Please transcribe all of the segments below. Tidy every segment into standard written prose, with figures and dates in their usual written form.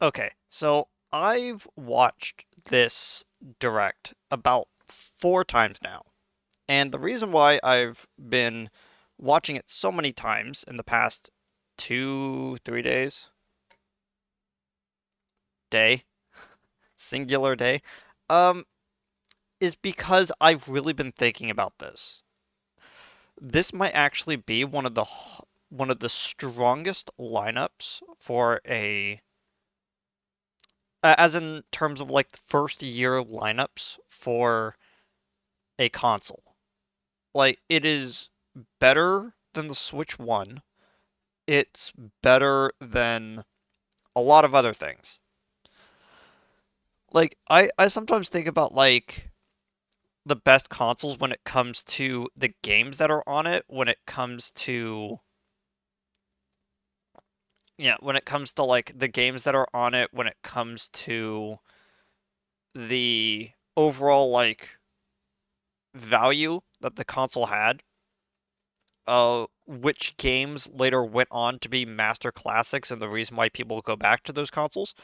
Okay, so I've watched this direct about 4 times now. And the reason why I've been watching it so many times in the past 2, 3 days, day, singular day, um, is because I've really been thinking about this. This might actually be one of the strongest lineups for as in terms of like the first year lineups for a console. Like it is better than the Switch 1. It's better than a lot of other things. Like I sometimes think about like the best consoles when it comes to the games that are on it, when it comes to when it comes to like the games that are on it, when it comes to the overall like value that the console had, which games later went on to be master classics and the reason why people go back to those consoles.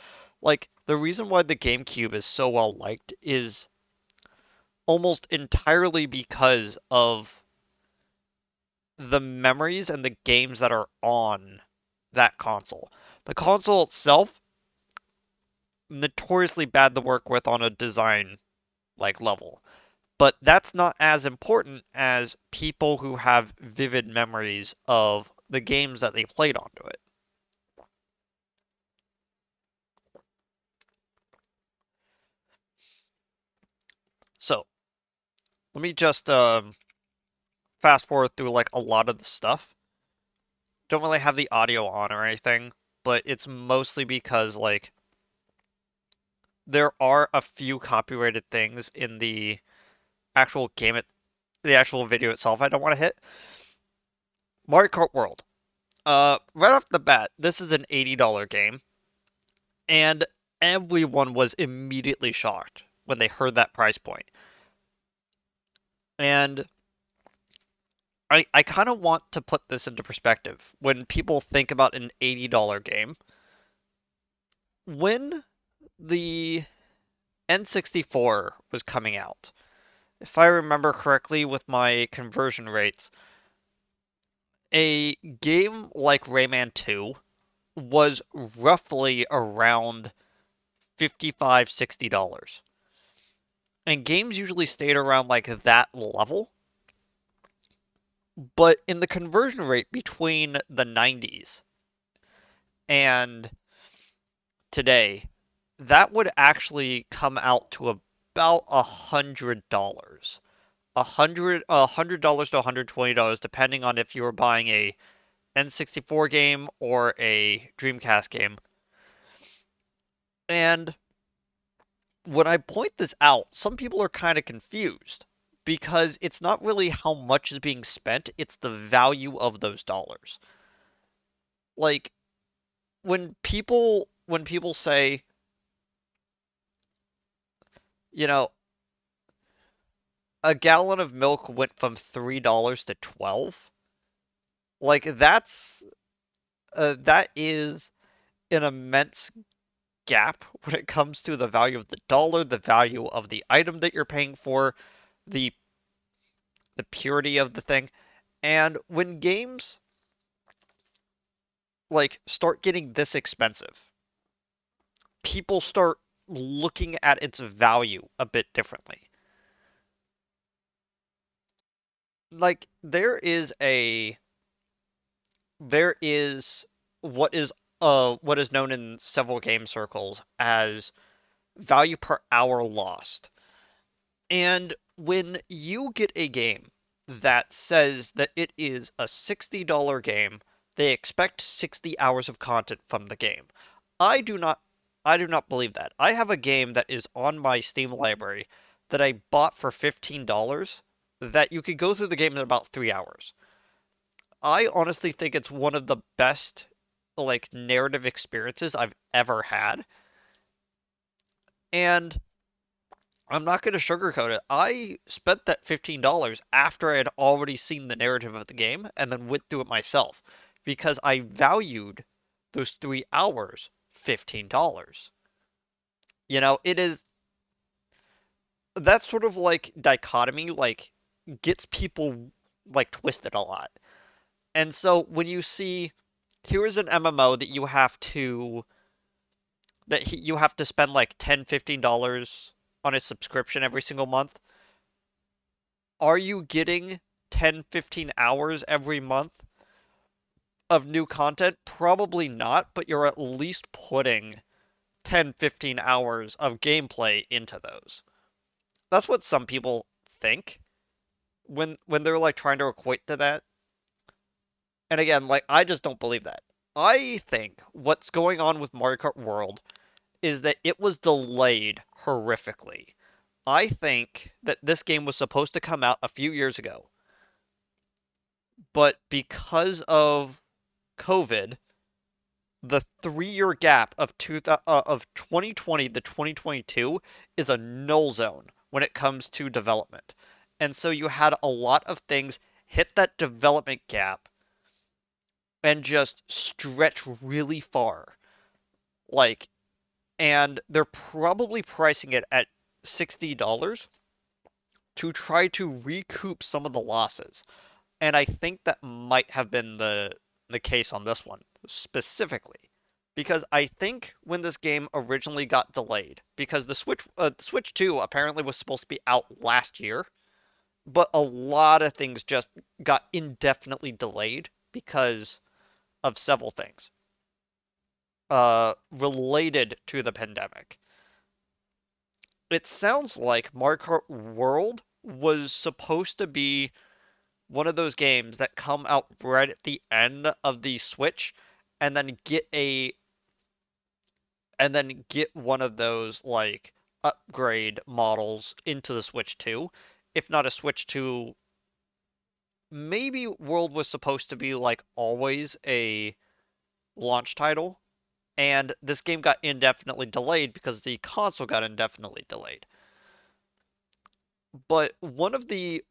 Like, the reason why the GameCube is so well liked is almost entirely because of the memories and the games that are on that console. The console itself, notoriously bad to work with on a design like level. But that's not as important as people who have vivid memories of the games that they played onto it. So, let me just fast forward through like a lot of the stuff. Don't really have the audio on or anything, but it's mostly because like there are a few copyrighted things in the actual the actual video itself I don't want to hit. Mario Kart World. Right off the bat, this is an $80 game, and everyone was immediately shocked when they heard that price point. And I kind of want to put this into perspective. When people think about an $80 game, when the N64 was coming out, if I remember correctly with my conversion rates, a game like Rayman 2 was roughly around 55, $60. And games usually stayed around like that level. But in the conversion rate between the 90s and today, that would actually come out to about $100. $100 to $120, depending on if you were buying a N64 game or a Dreamcast game. And when I point this out, some people are kind of confused because it's not really how much is being spent, it's the value of those dollars. Like when people say, you know, a gallon of milk went from $3 to 12, like that is an immense gap when it comes to the value of the dollar, the value of the item that you're paying for, the the purity of the thing. And when games like start getting this expensive, people start looking at its value a bit differently. Like there is what is known in several game circles as value per hour lost. And when you get a game that says that it is a $60 game, they expect 60 hours of content from the game. I do not I do not believe that. I have a game that is on my Steam library that I bought for $15 that you could go through the game in about 3 hours. I honestly think it's one of the best like narrative experiences I've ever had. And I'm not going to sugarcoat it. I spent that $15 after I had already seen the narrative of the game and then went through it myself because I valued those 3 hours $15. It is that sort of like dichotomy like gets people like twisted a lot. And so when you see here is an MMO you have to spend like $10, $15 on a subscription every single month. Are you getting 10, 15 hours every month of new content? Probably not, but you're at least putting 10, 15 hours of gameplay into those. That's what some people think when they're like trying to equate to that. And again, like I just don't believe that. I think what's going on with Mario Kart World is that it was delayed horrifically. I think that this game was supposed to come out a few years ago, but because of COVID, the 3 year gap of 2020 to 2022 is a null zone when it comes to development. And so you had a lot of things hit that development gap and just stretch really far. Like, and they're probably pricing it at $60 to try to recoup some of the losses. And I think that might have been the case on this one specifically. Because I think when this game originally got delayed, because the Switch 2 apparently was supposed to be out last year, but a lot of things just got indefinitely delayed because of several things related to the pandemic. It sounds like Mario Kart World was supposed to be one of those games that come out right at the end of the Switch and then get one of those like upgrade models into the Switch 2. If not a Switch 2, maybe World was supposed to be like always a launch title, and this game got indefinitely delayed because the console got indefinitely delayed. But one of the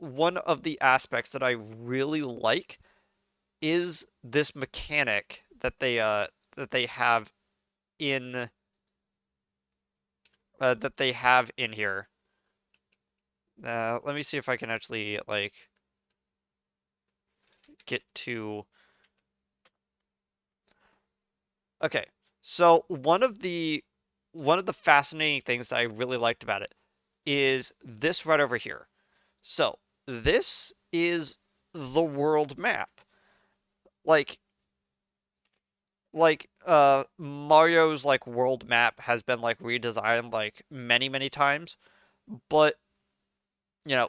aspects that I really like is this mechanic that they have in here. Let me see if I can actually like get to. Okay, so one of the fascinating things that I really liked about it is this right over here. So this is the world map. Like Mario's like world map has been like redesigned like many, many times, but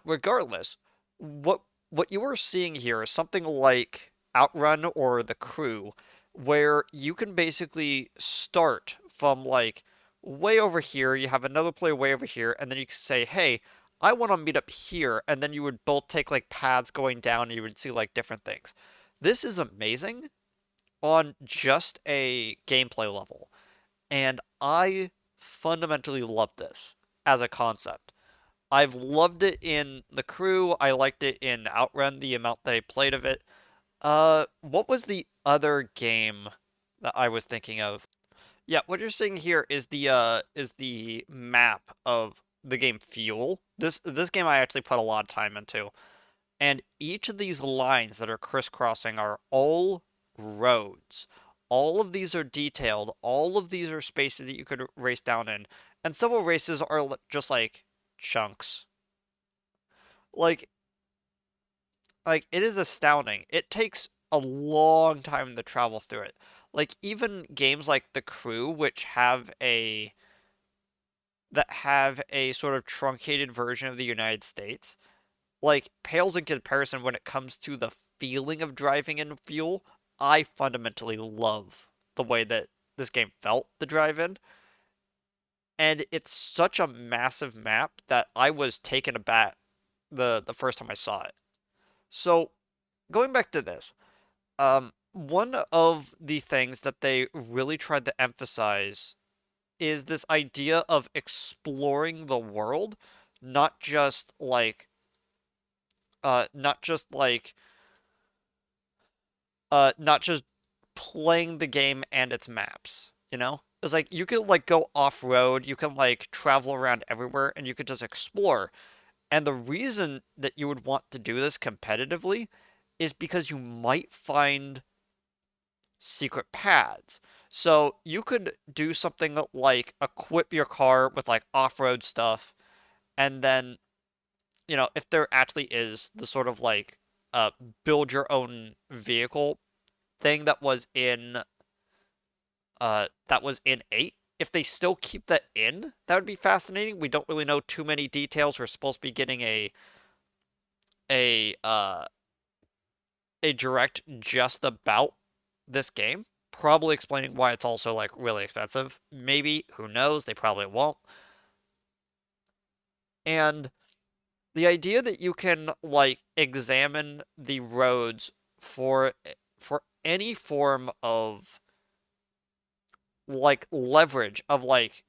regardless, what what you are seeing here is something like Outrun or The Crew, where you can basically start from like way over here, you have another player way over here, and then you can say, "Hey, I want to meet up here," and then you would both take like paths going down, and you would see like different things. This is amazing on just a gameplay level, and I fundamentally love this as a concept. I've loved it in The Crew. I liked it in Outrun, the amount that I played of it. What was the other game that I was thinking of? Yeah, what you're seeing here is the map of the game Fuel. This game I actually put a lot of time into. And each of these lines that are crisscrossing are all roads. All of these are detailed. All of these are spaces that you could race down in. And several races are just like chunks. Like it is astounding. It takes a long time to travel through it. Like even games like The Crew, which have a sort of truncated version of the United States, like pales in comparison when it comes to the feeling of driving in Fuel. I fundamentally love the way that this game felt to drive in, and it's such a massive map that I was taken aback the first time I saw it. So going back to this, one of the things that they really tried to emphasize is this idea of exploring the world, not just like not just like not just playing the game and its maps, you know? It's like you can like go off-road, you can like travel around everywhere, and you could just explore. And the reason that you would want to do this competitively is because you might find secret paths. So you could do something like equip your car with like off-road stuff, and then, if there actually is the sort of like uh build your own vehicle thing that was in 8, if they still keep that in, that would be fascinating. We don't really know too many details. We're supposed to be getting a uh a direct just about this game, probably explaining why it's also like really expensive. Maybe, who knows? They probably won't. And the idea that you can like examine the roads for any form of like leverage of like,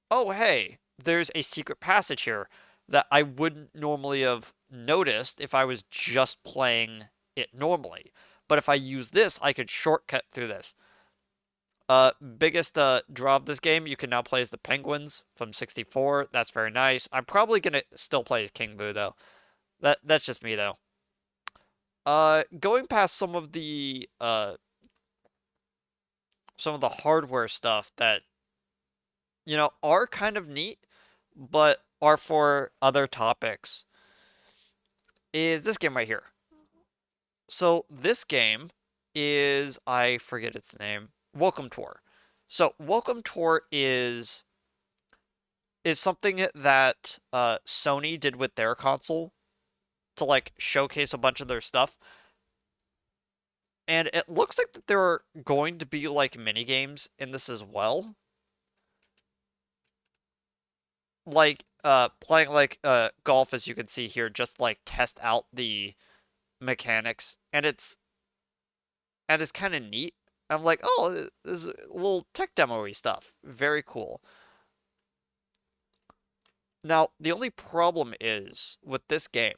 oh hey, there's a secret passage here that I wouldn't normally have noticed if I was just playing it normally. But if I use this, I could shortcut through this. Biggest draw of this game, you can now play as the Penguins from 64. That's very nice. I'm probably gonna still play as King Boo though. That's just me though. Going past some of the hardware stuff that are kind of neat, but are for other topics, is this game right here. So this game is, I forget its name, Welcome Tour. So Welcome Tour is something that Sony did with their console to like showcase a bunch of their stuff. And it looks like that there are going to be like mini games in this as well. Like playing like golf, as you can see here, just like test out the mechanics, and it's kind of neat. I'm like, oh, this is a little tech demo-y stuff. Very cool. Now, the only problem is with this game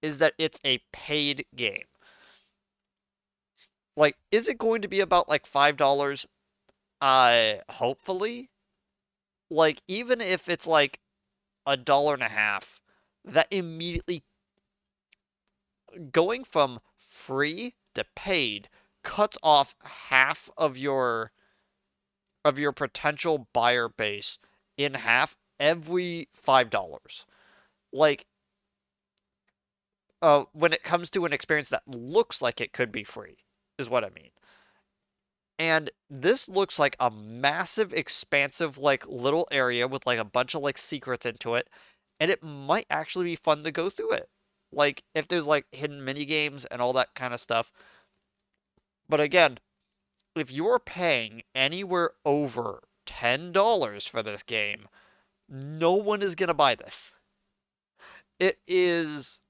is that it's a paid game. Like, is it going to be about like $5? Hopefully. Like, even if it's like $1.50, that immediately going from free to paid cuts off half of your potential buyer base in half every $5. Like, when it comes to an experience that looks like it could be free, is what I mean. And this looks like a massive, expansive, like little area with like a bunch of like secrets into it, and it might actually be fun to go through it. Like if there's like hidden mini games and all that kind of stuff. But again, if you're paying anywhere over $10 for this game, no one is gonna buy this. It is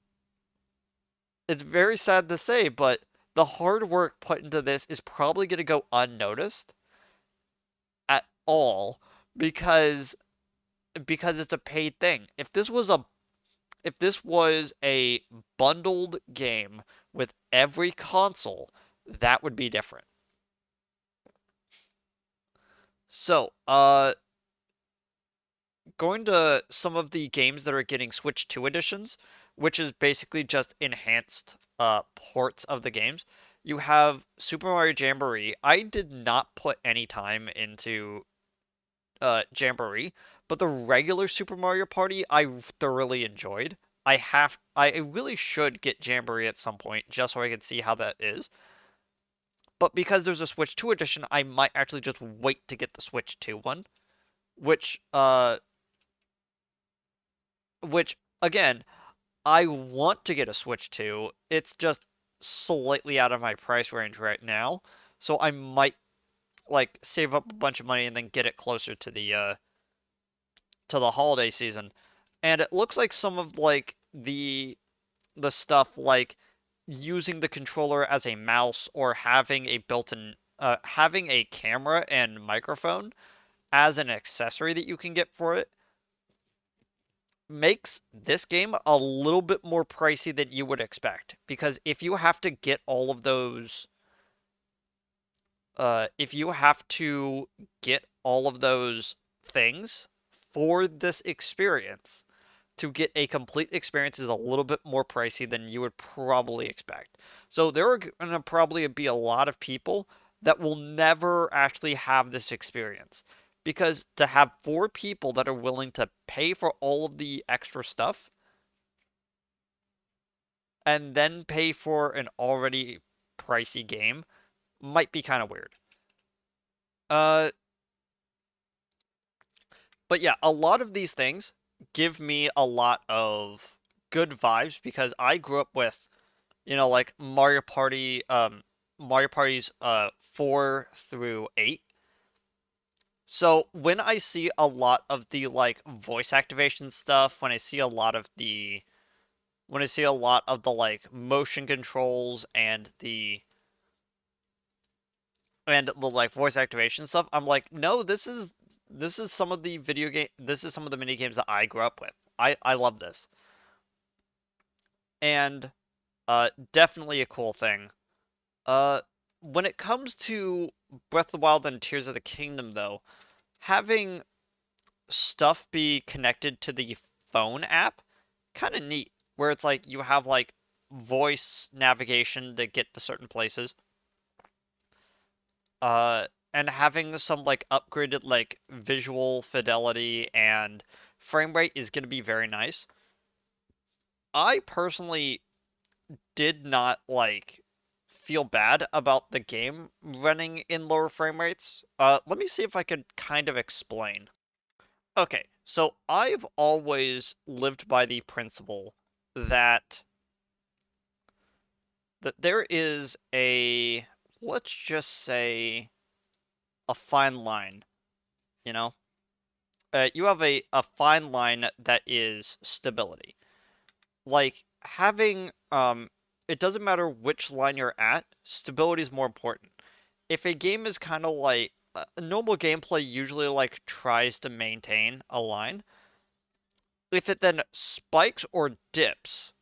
it's very sad to say, but the hard work put into this is probably gonna go unnoticed at all because it's a paid thing. If this was a bundled game with every console, that would be different. So, going to some of the games that are getting Switch 2 editions, which is basically just enhanced ports of the games. You have Super Mario Jamboree. I did not put any time into Jamboree, but the regular Super Mario Party I thoroughly enjoyed. I really should get Jamboree at some point just so I can see how that is. But because there's a Switch 2 edition, I might actually just wait to get the Switch 2 one, which which again, I want to get a Switch 2. It's just slightly out of my price range right now, so I might like save up a bunch of money and then get it closer to the holiday season. And it looks like some of like the stuff like using the controller as a mouse or having a camera and microphone as an accessory that you can get for it makes this game a little bit more pricey than you would expect. Because if you have to get all of those if you have to get all of those things for this experience, to get a complete experience is a little bit more pricey than you would probably expect. So there are going to probably be a lot of people that will never actually have this experience. Because to have four people that are willing to pay for all of the extra stuff and then pay for an already pricey game might be kind of weird. Uh, but yeah, a lot of these things give me a lot of good vibes because I grew up with, like Mario Party's 4 through 8. So when I see a lot of the like voice activation stuff, when I see a lot of the like motion controls and the like voice activation stuff, I'm like, no, this is some of the this is some of the mini games that I grew up with. I love this. And definitely a cool thing. Uh when it comes to Breath of the Wild and Tears of the Kingdom though, having stuff be connected to the phone app kind of neat where it's like you have like voice navigation to get to certain places. Uh, and having some like upgraded like visual fidelity and frame rate is going to be very nice. I personally did not like feel bad about the game running in lower frame rates. Let me see if I could kind of explain. Okay, so I've always lived by the principle that there is let's just say a fine line, you know? You have a fine line that is stability. Like having it doesn't matter which line you're at, stability is more important. If a game is kind of like normal gameplay usually like tries to maintain a line. If it then spikes or dips,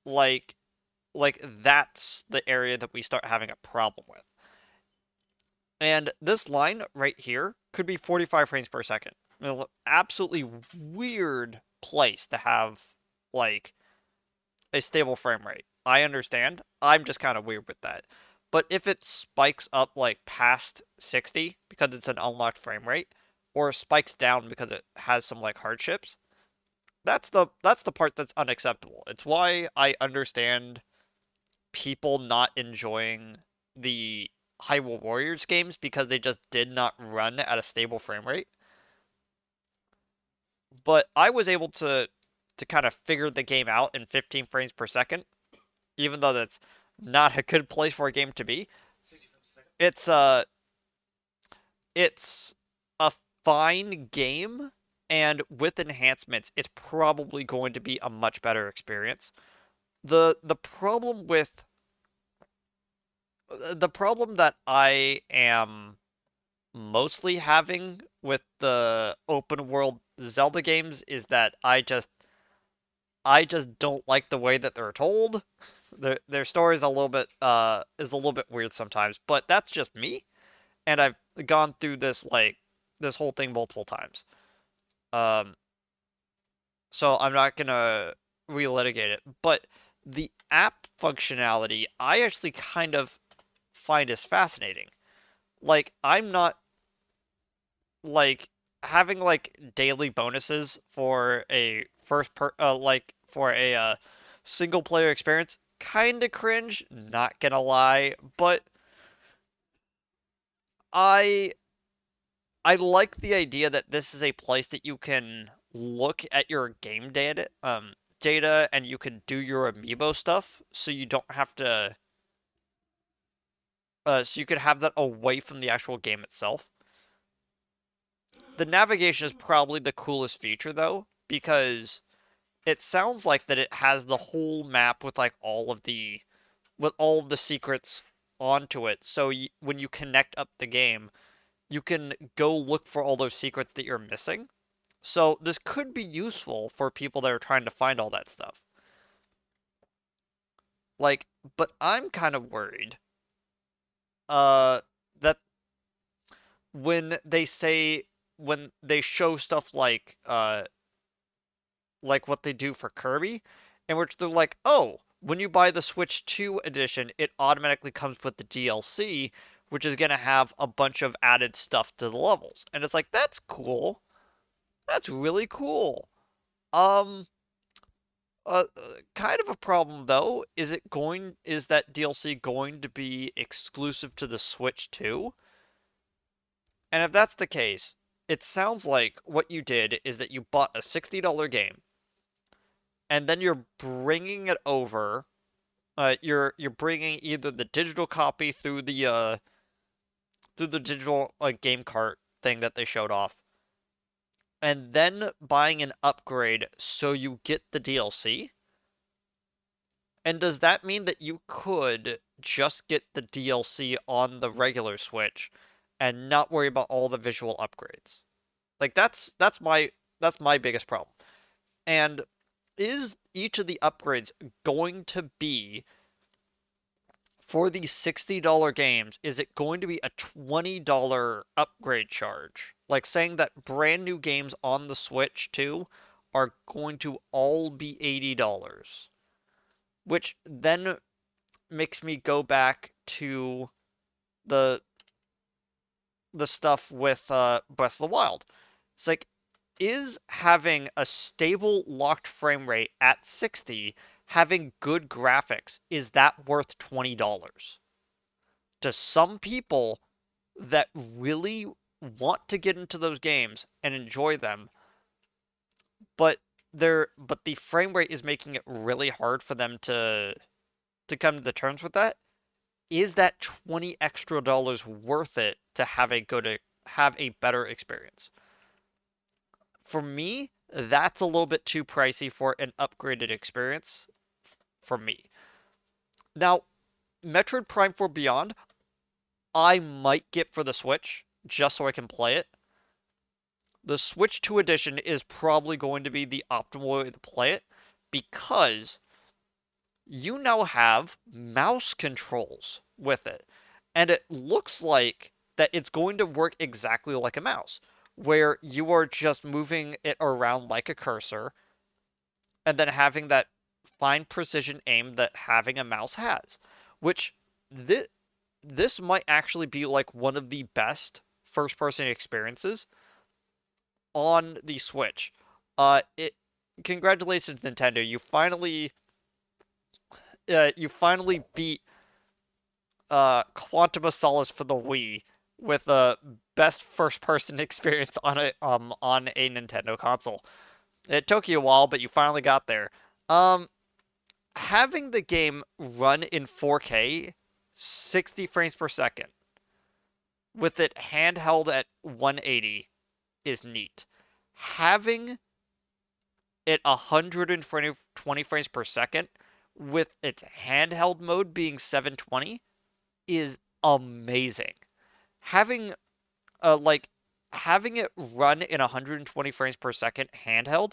like that's the area that we start having a problem with. And this line right here could be 45 frames per second. Absolutely weird place to have like a stable frame rate. I understand. I'm just kind of weird with that. But if it spikes up like past 60 because it's an unlocked frame rate, or spikes down because it has some like hardships, that's the part that's unacceptable. It's why I understand people not enjoying the Hyrule Warriors games because they just did not run at a stable frame rate. But I was able to kind of figure the game out in 15 frames per second, even though that's not a good place for a game to be. It's it's a fine game, and with enhancements, it's probably going to be a much better experience. The problem with the problem that I am mostly having with the open world Zelda games is that I just don't like the way that they're told. Their story is a little bit weird sometimes, but that's just me, and I've gone through this whole thing multiple times. Um, so I'm not gonna relitigate it, but the app functionality I actually kind of find is fascinating. Like I'm not like having like daily bonuses for a for a single player experience kind of cringe, not gonna lie, but I I like the idea that this is a place that you can look at your game data and you can do your amiibo stuff so you don't have to so you could have that away from the actual game itself. The navigation is probably the coolest feature though because it sounds like that it has the whole map with like all of the secrets onto it. So when you connect up the game, you can go look for all those secrets that you're missing. So this could be useful for people that are trying to find all that stuff. Like, but I'm kind of worried uh that when they say when they show stuff like what they do for Kirby, in which they're like, oh, when you buy the Switch 2 edition, it automatically comes with the DLC, which is gonna have a bunch of added stuff to the levels. And it's like, that's cool. That's really cool. Um, kind of a problem though, is that DLC going to be exclusive to the Switch too? And if that's the case, it sounds like what you did is that you bought a $60 game and then you're bringing it over. You're bringing either the digital copy through the digital game cart thing that they showed off, and then buying an upgrade so you get the DLC. And does that mean that you could just get the DLC on the regular Switch and not worry about all the visual upgrades? Like that's my biggest problem. And is each of the upgrades going to be for these $60 games, is it going to be a $20 upgrade charge? Like saying that brand new games on the Switch too are going to all be $80, which then makes me go back to the the stuff with Breath of the Wild. It's like, is having a stable locked frame rate at 60, having good graphics, is that worth $20? To some people that really want to get into those games and enjoy them, but the frame rate is making it really hard for them to come to the terms with that. Is that 20 extra dollars worth it to have a better experience? For me, that's a little bit too pricey for an upgraded experience for me. Now, Metroid Prime 4 Beyond, I might get for the Switch just so I can play it. The Switch 2 edition is probably going to be the optimal way to play it because you now have mouse controls with it. And it looks like that it's going to work exactly like a mouse, where you are just moving it around like a cursor and then having that fine precision aim that having a mouse has, which this this might actually be like one of the best first person experiences on the Switch. It congratulations Nintendo, you finally beat Quantum of Solace for the Wii with a best first person experience on a Nintendo console. It took you a while, but you finally got there. Um, Having the game run in 4K, 60 frames per second, with it handheld at 180 is neat. Having it 120 frames per second with its handheld mode being 720 is amazing. Having like having it run in 120 frames per second handheld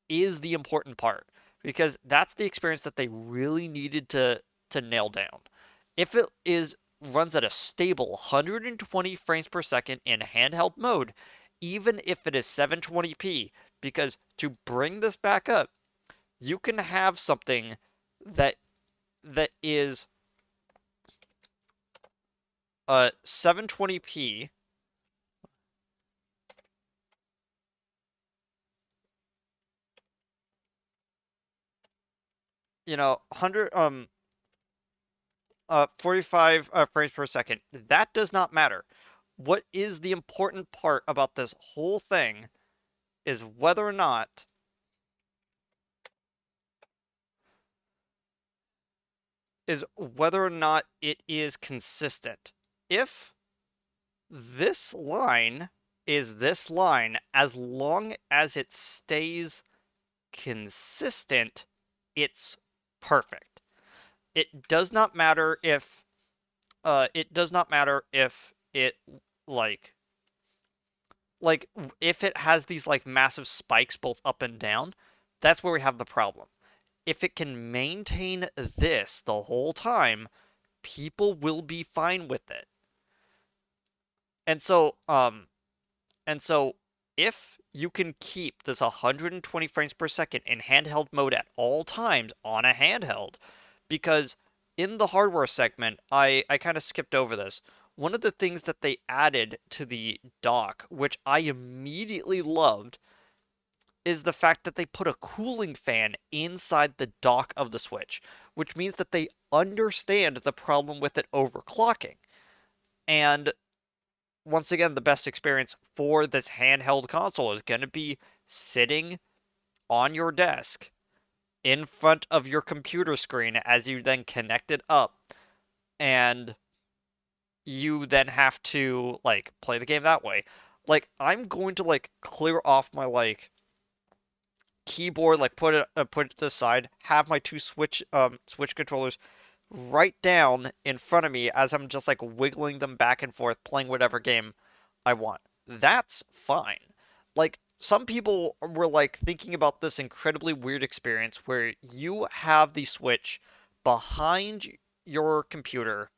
is the important part because that's the experience that they really needed to nail down. If it is runs at a stable 120 frames per second in handheld mode, even if it is 720p, because to bring this back up, you can have something that is 720p, 100 45 frames per second. That does not matter. What is the important part about this whole thing is whether or not it is consistent. If this line is this line, as long as it stays consistent, it's perfect. It does not matter if it like if it has these like massive spikes both up and down. That's where we have the problem. If it can maintain this the whole time, people will be fine with it. And so, and so if you can keep this 120 frames per second in handheld mode at all times on a handheld, because in the hardware segment, I kind of skipped over this. One of the things that they added to the dock, which I immediately loved, is the fact that they put a cooling fan inside the dock of the Switch, which means that they understand the problem with it overclocking. And once again, the best experience for this handheld console is going to be sitting on your desk in front of your computer screen as you then connect it up, and you then have to like play the game that way. Like I'm going to like clear off my like keyboard, like put it to the side, have my two Switch controllers right down in front of me as I'm just like wiggling them back and forth, playing whatever game I want. That's fine. Like some people were like thinking about this incredibly weird experience where you have the Switch behind your computer,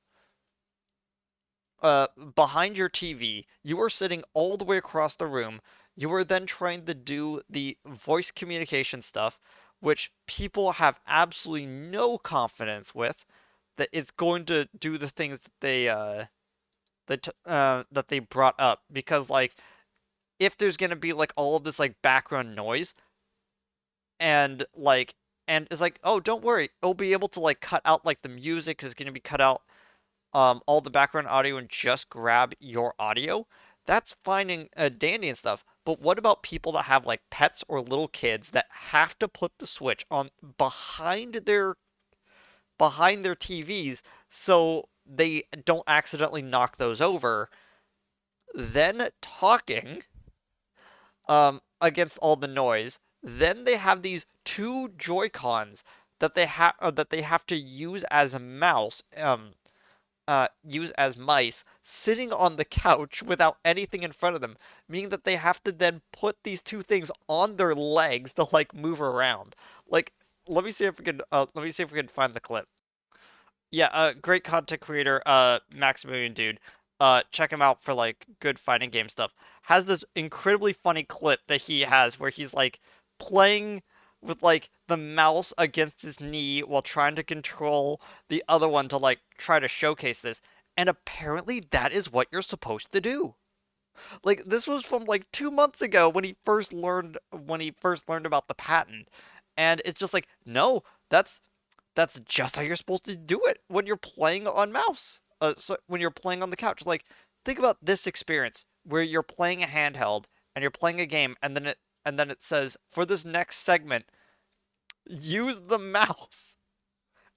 behind your TV. You are sitting all the way across the room. You are then trying to do the voice communication stuff, which people have absolutely no confidence with that it's going to do the things that they brought up, because like if there's going to be like all of this like background noise and like and it's like, oh, don't worry, it'll be able to like cut out like the music is going to be cut out, all the background audio, and just grab your audio. That's fine and dandy and stuff. But what about people that have like pets or little kids that have to put the Switch on behind their TVs so they don't accidentally knock those over, then talking against all the noise. Then they have these two Joy-Cons that they have to use as mice sitting on the couch without anything in front of them, meaning that they have to then put these two things on their legs to like move around. Like, let me see if we can find the clip. Yeah, great content creator, Maximilian Dude. Check him out for like good fighting game stuff. Has this incredibly funny clip that he has where he's like playing with like the mouse against his knee while trying to control the other one to like try to showcase this. And apparently that is what you're supposed to do. Like this was from like 2 months ago when he first learned about the patent. And it's just like, no, that's just how you're supposed to do it when you're playing on mouse. So when you're playing on the couch, like think about this experience where you're playing a handheld and you're playing a game, and then it says for this next segment, use the mouse,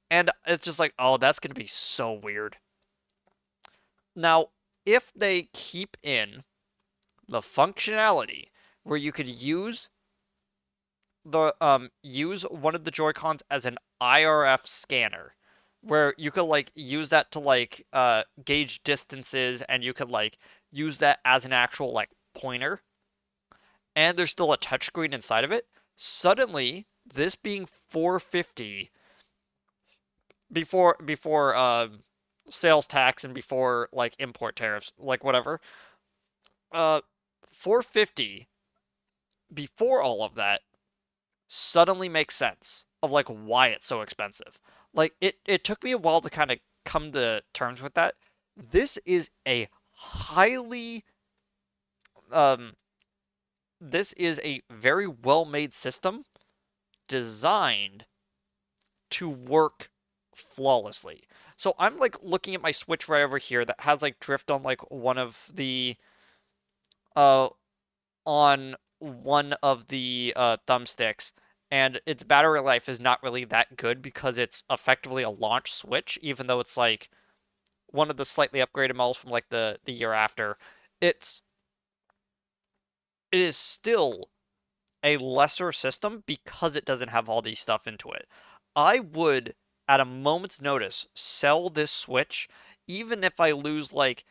and it's just like, oh, that's gonna be so weird. Now, if they keep in the functionality where you could use one of the Joy-Cons as an IRF scanner, where you could like use that to like gauge distances, and you could like use that as an actual like pointer, and there's still a touchscreen inside of it. Suddenly, this being 450 before sales tax and before like import tariffs, like whatever, uh 450 before all of that suddenly makes sense of like why it's so expensive. Like it took me a while to kind of come to terms with that. This is a highly um this is a very well made system designed to work flawlessly. So I'm like looking at my Switch right over here that has like drift uh on one of the thumbsticks, and its battery life is not really that good because it's effectively a launch Switch, even though it's like one of the slightly upgraded models from like the year after. It's it is still a lesser system because it doesn't have all these stuff into it. I would, at a moment's notice, sell this Switch, even if I lose like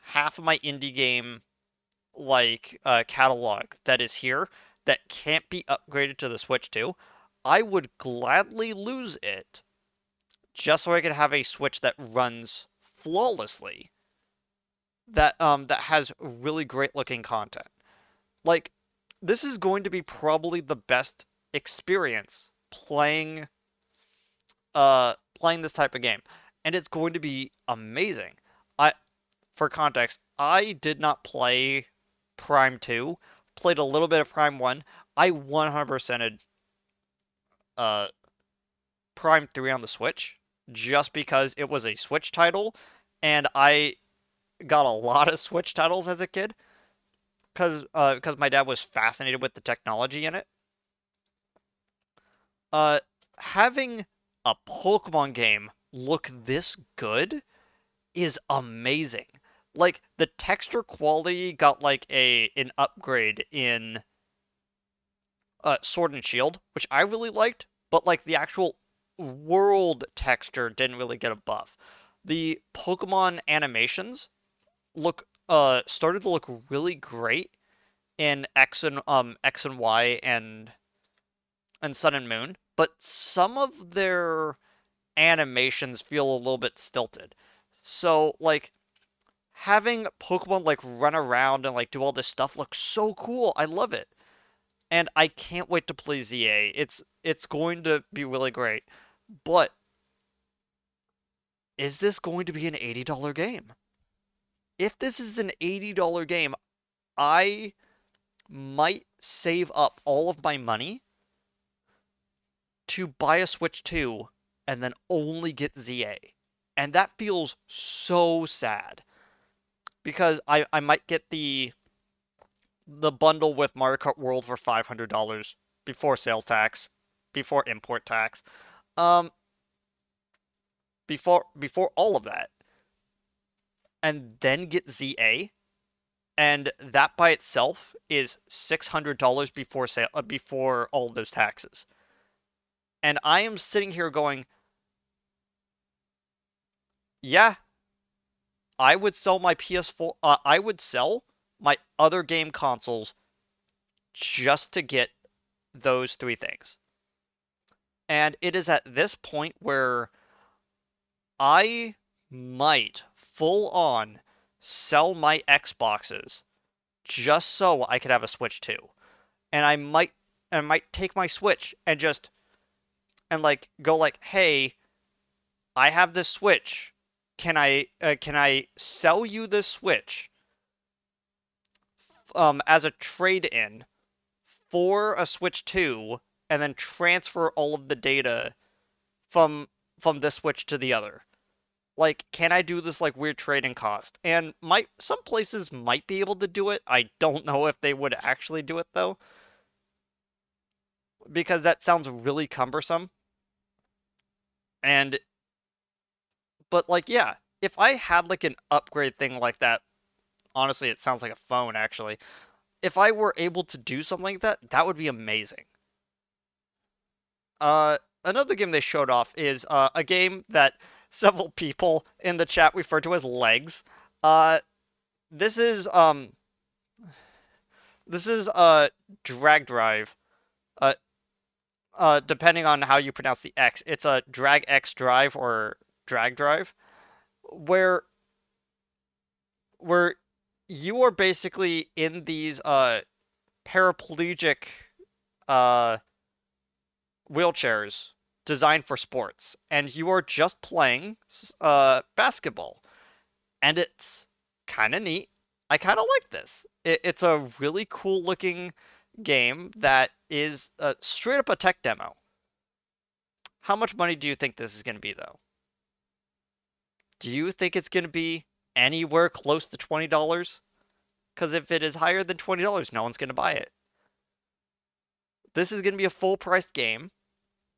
half of my indie game like catalog that is here that can't be upgraded to the Switch 2. I would gladly lose it just so I could have a Switch that runs flawlessly that has really great looking content. Like this is going to be probably the best experience playing this type of game, and it's going to be amazing. I For context, I did not play Prime 2, played a little bit of Prime 1. I 100%ed uh Prime 3 on the Switch just because it was a Switch title and I got a lot of Switch titles as a kid because my dad was fascinated with the technology in it. Uh, Having a Pokemon game look this good is amazing. Like the texture quality got like a an upgrade in Sword and Shield, which I really liked, but like the actual world texture didn't really get a buff. The Pokemon animations look started to look really great in X and Y and Sun and Moon, but some of their animations feel a little bit stilted. So like having Pokemon like run around and like do all this stuff looks so cool. I love it. And I can't wait to play ZA. It's going to be really great. But is this going to be an $80 game? If this is an $80 game, I might save up all of my money to buy a Switch 2 and then only get ZA. And that feels so sad because I might get the bundle with Mario Kart World for $500 before sales tax, before import tax, um, before all of that, and then get ZA, and that by itself is $600 before sale before all of those taxes. And I am sitting here going, yeah, I would sell my PS4. I would sell my other game consoles just to get those three things. And it is at this point where I might full on sell my Xboxes just so I could have a Switch 2. And I might take my Switch and just and like go like, "Hey, I have this Switch. Can I sell you this Switch as a trade-in for a Switch 2 and then transfer all of the data from this Switch to the other?" Like, can I do this like weird trading cost? And might some places might be able to do it. I don't know if they would actually do it though, because that sounds really cumbersome. And but like yeah, if I had like an upgrade thing like that, honestly, it sounds like a phone actually. If I were able to do something like that, that would be amazing. Another game they showed off is a game that several people in the chat refer to as Legs. Uh, this is Drag Drive. Uh, Depending on how you pronounce the X, it's a Drag X Drive or Drag Drive, where where you are basically in these paraplegic uh wheelchairs designed for sports, and you are just playing basketball, and it's kind of neat. I kind of like this. It's a really cool looking game that is straight up a tech demo. How much money do you think this is going to be, though? Do you think it's going to be anywhere close to $20? Because if it is higher than $20, no one's going to buy it. This is going to be a full priced game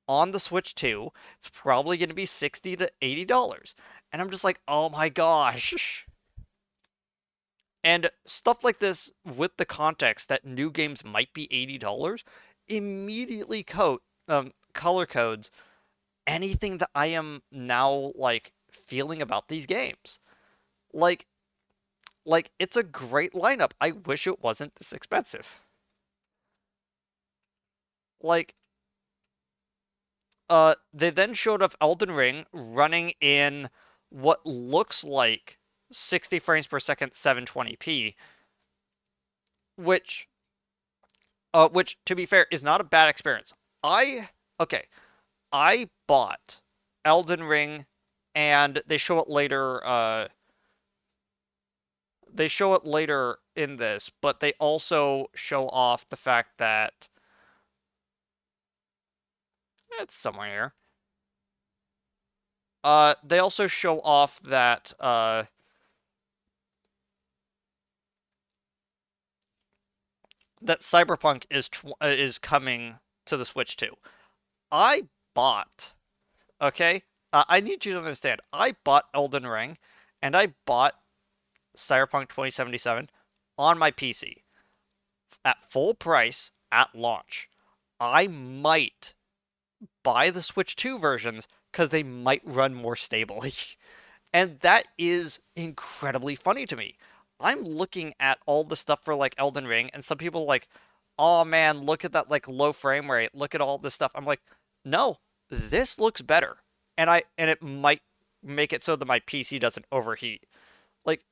on the Switch 2. It's probably going to be $60 to $80. And I'm just like, oh my gosh. And stuff like this with the context that new games might be $80 immediately color codes anything that I am now like feeling about these games. Like it's a great lineup. I wish it wasn't this expensive. Like they then showed off Elden Ring running in what looks like 60 frames per second, 720p, which which to be fair is not a bad experience. I okay, I bought Elden Ring, and they show it later in this, but they also show off the fact that it's somewhere here. They also show off that Cyberpunk is coming to the Switch too. I bought, okay? I need you to understand. I bought Elden Ring, and I bought Cyberpunk 2077 on my PC at full price at launch. I might buy the Switch 2 versions because they might run more stably. And that is incredibly funny to me. I'm looking at all the stuff for like Elden Ring, and some people are like, "Oh man, look at that like low frame rate. Look at all this stuff." I'm like, "No, this looks better." And it might make it so that my PC doesn't overheat. Like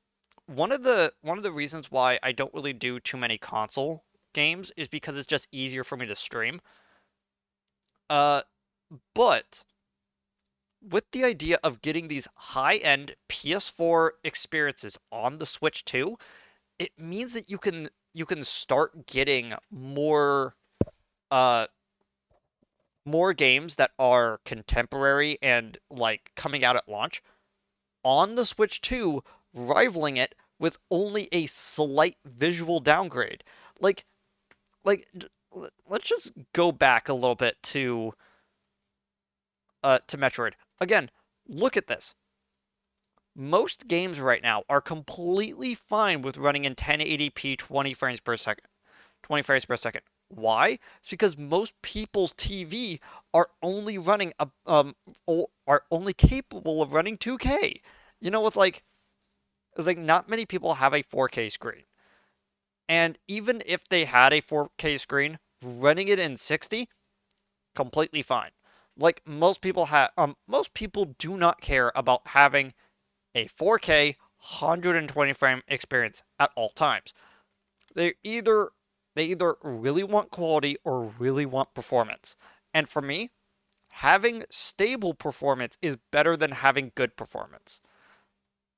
one of the reasons why I don't really do too many console games is because it's just easier for me to stream. Uh, but with the idea of getting these high-end PS4 experiences on the Switch too, it means that you can start getting uh more games that are contemporary and like coming out at launch on the Switch 2, rivaling it with only a slight visual downgrade. Like like let's just go back a little bit to Metroid. Again, look at this. Most games right now are completely fine with running in 1080p 20 frames per second. 20 frames per second. Why? It's because most people's TV are only running are only capable of running 2K. You know, it's like not many people have a 4K screen. And even if they had a 4K screen, running it in 60, completely fine. Like most people do not care about having a 4K 120 frame experience at all times. They either they either really want quality or really want performance. And for me, having stable performance is better than having good performance.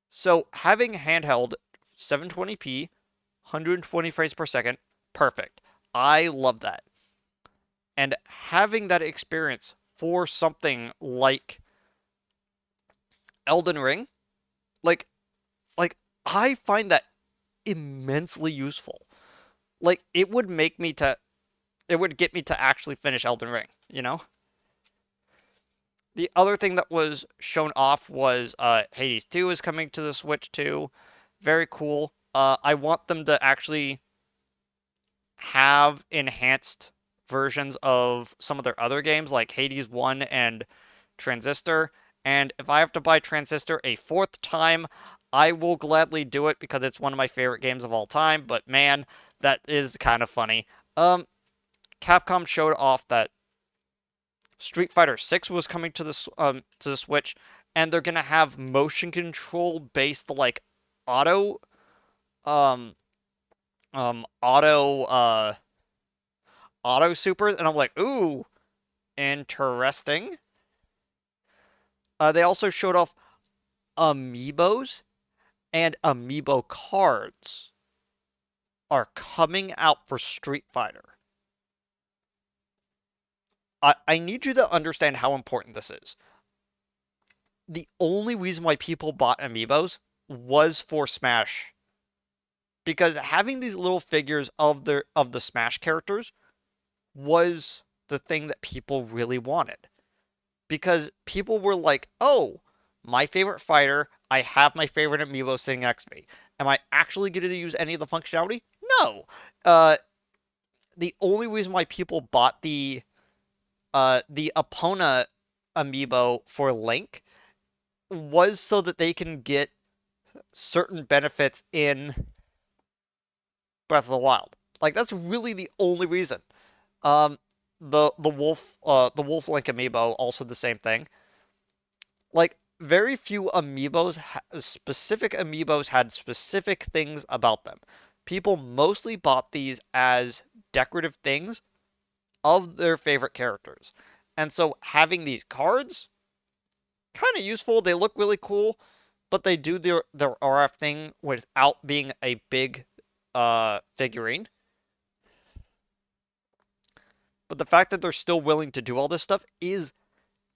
So having handheld 720p, 120 frames per second, perfect. I love that. And having that experience for something like Elden Ring, like like I find that immensely useful. Like it would get me to actually finish Elden Ring, you know? The other thing that was shown off was Hades 2 is coming to the Switch too. Very cool. I want them to actually have enhanced versions of some of their other games like Hades 1 and Transistor. And if I have to buy Transistor a fourth time, I will gladly do it because it's one of my favorite games of all time. But man, that is kind of funny. Um, Capcom showed off that Street Fighter 6 was coming to the Switch, and they're gonna have motion control based like auto um auto auto supers, and I'm like, ooh, interesting. They also showed off amiibos, and amiibo cards are coming out for Street Fighter. I need you to understand how important this is. The only reason why people bought amiibos was for Smash, because having these little figures of the Smash characters was the thing that people really wanted. Because people were like, "Oh, my favorite fighter, I have my favorite amiibo sitting next to me. Am I actually going to use any of the functionality? No." Uh, the only reason why people bought the Epona amiibo for Link was so that they can get certain benefits in Breath of the Wild. Like that's really the only reason. Um, the Wolf Link amiibo also the same thing. Like very few amiibos, specific amiibos had specific things about them. People mostly bought these as decorative things of their favorite characters. And so having these cards, kind of useful. They look really cool, but they do their RF thing without being a big figurine. But the fact that they're still willing to do all this stuff is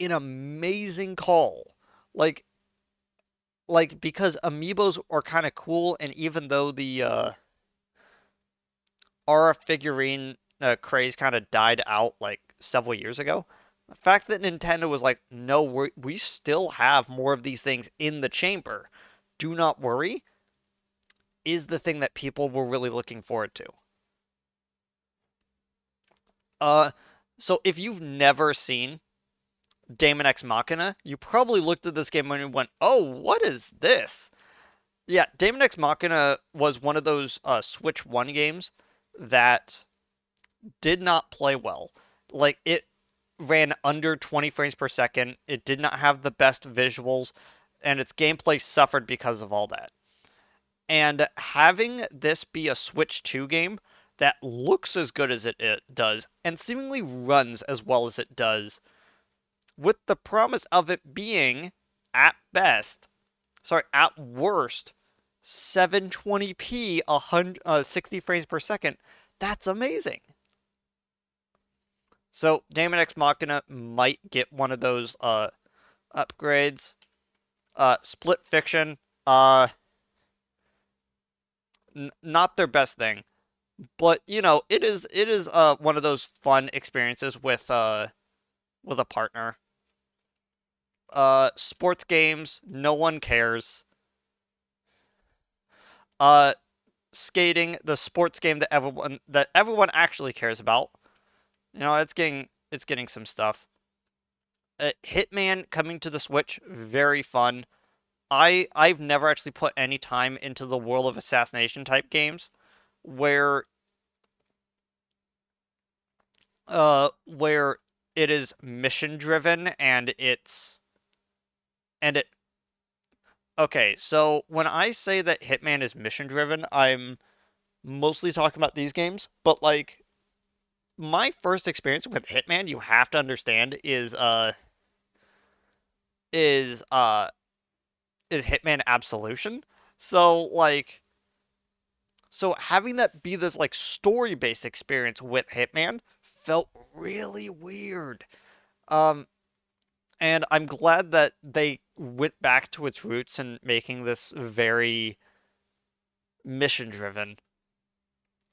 an amazing call. Like because amiibos are kind of cool, and even though the RF figurine craze kind of died out like several years ago, the fact that Nintendo was like, no, we still have more of these things in the chamber. Do not worry, is the thing that people were really looking forward to. Uh, so if you've never seen Daemon X Machina, you probably looked at this game and you went, "Oh, what is this?" Yeah, Daemon X Machina was one of those Switch 1 games that did not play well. Like it ran under 20 frames per second. It did not have the best visuals, and its gameplay suffered because of all that. And having this be a Switch 2 game that looks as good as it does and seemingly runs as well as it does, with the promise of it being, at best, sorry, at worst, 720p, 60 frames per second, that's amazing. So Daemon X Machina might get one of those upgrades. Split Fiction, uh, not their best thing, but it is one of those fun experiences with a partner. Sports games, no one cares. Uh, Skating, the sports game that everyone actually cares about. It's getting some stuff. Hitman coming to the Switch, very fun. I've never actually put any time into the world of assassination type games where where it is mission driven and it okay, so when I say that Hitman is mission driven, I'm mostly talking about these games, but like my first experience with Hitman, you have to understand is uh is Hitman Absolution. So like so having that be this like story-based experience with Hitman felt really weird. Um and I'm glad that they went back to its roots and making this very mission driven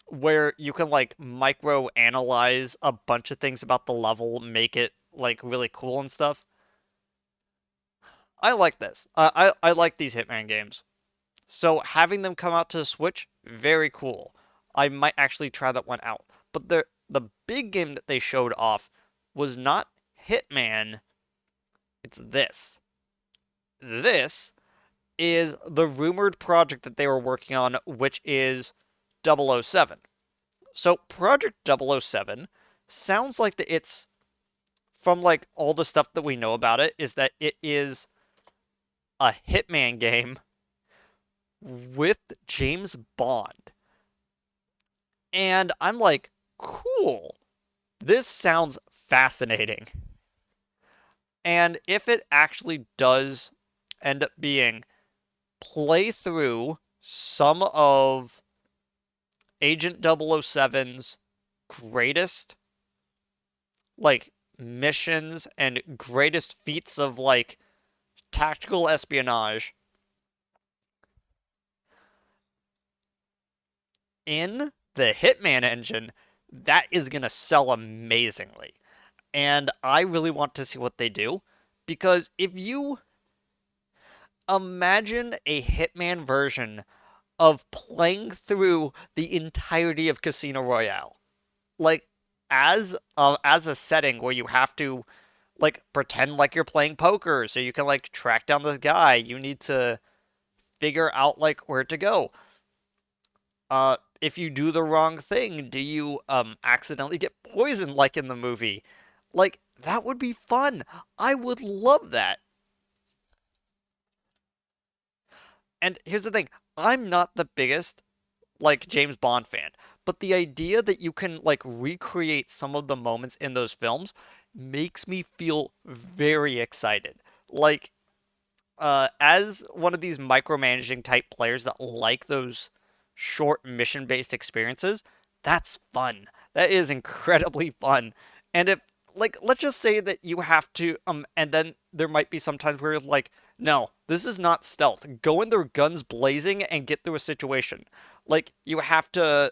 where you can like micro analyze a bunch of things about the level, make it like really cool and stuff. I like this. I like these Hitman games. So having them come out to the Switch, very cool. I might actually try that one out. But the big game that they showed off was not Hitman, it's this. This is the rumored project that they were working on, which is 007. So Project 007 sounds like it's from like all the stuff that we know about it is that it is a Hitman game with James Bond. And I'm like, cool. This sounds fascinating. And if it actually does end up being play through some of Agent 007's greatest like missions and greatest feats of like tactical espionage in the Hitman engine, that is going to sell amazingly. And I really want to see what they do because if you imagine a Hitman version of playing through the entirety of Casino Royale, like as a setting where you have to like pretend like you're playing poker so you can like track down this guy, you need to figure out like where to go. If you do the wrong thing, do you accidentally get poisoned like in the movie? Like that would be fun. I would love that. And here's the thing, I'm not the biggest like James Bond fan, but the idea that you can like recreate some of the moments in those films makes me feel very excited. Like as one of these micromanaging type players that like those short mission based experiences, that's fun. That is incredibly fun. And if like let's just say that you have to and then there might be some times where you're like, no, this is not stealth. Go in there guns blazing and get through a situation. Like you have to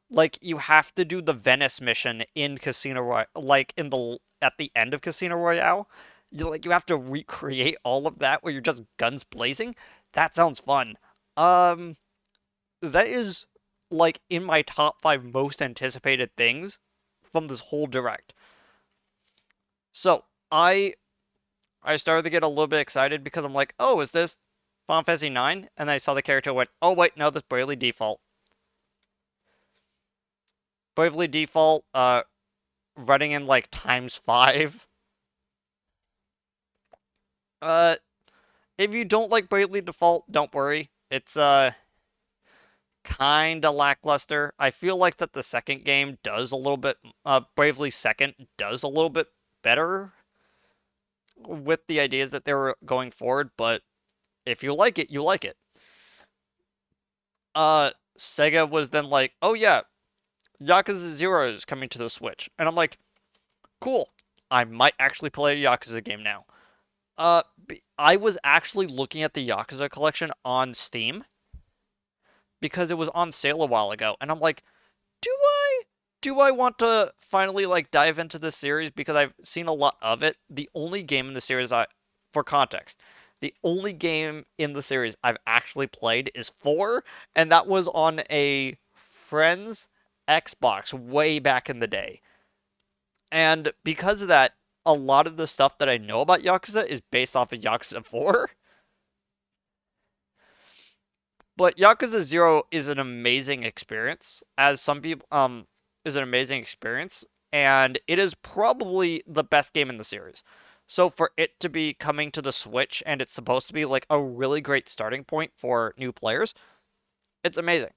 do the Venice mission in Casino Royale, like in the at the end of Casino Royale. You have to recreate all of that where you're just guns blazing. That sounds fun. Um, that is like in my top five most anticipated things from this whole direct. So I started to get a little bit excited because I'm like, oh, is this Final Fantasy 9? And I saw the character went, oh wait, no, that's Bravely Default. Bravely Default, running in like times five. Uh, if you don't like Bravely Default, don't worry. It's kinda lackluster. I feel like that the second game does a little bit Bravely Second does a little bit better with the ideas that they were going forward, but if you like it, you like it. Sega was then like, "Oh yeah, Yakuza 0 is coming to the Switch." And I'm like, "Cool. I might actually play a Yakuza game now." Uh I was actually looking at the Yakuza collection on Steam because it was on sale a while ago, and I'm like, do I do I want to finally like dive into this series because I've seen a lot of it. The only game in the series for context, the only game in the series I've actually played is 4, and that was on a friend's Xbox way back in the day. And because of that, a lot of the stuff that I know about Yakuza is based off of Yakuza 4. But Yakuza 0 is an amazing experience, as some people is an amazing experience, and it is probably the best game in the series. So for it to be coming to the Switch and it's supposed to be like a really great starting point for new players, it's amazing.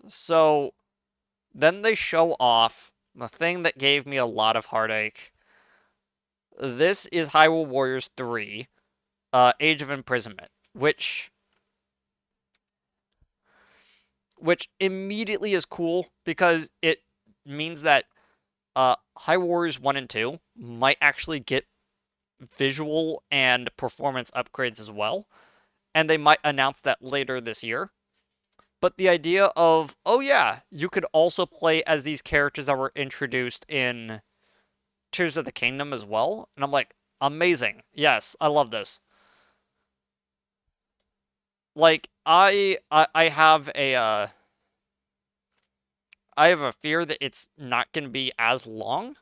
So then they show off the thing that gave me a lot of heartache. This is Hyrule Warriors 3, Age of Imprisonment, which immediately is cool because it means that High Warriors 1 and 2 might actually get visual and performance upgrades as well, and they might announce that later this year. But the idea of, oh yeah, you could also play as these characters that were introduced in Tears of the Kingdom as well, and I'm like, amazing. Yes, I love this. Like I have a fear that it's not going to be as long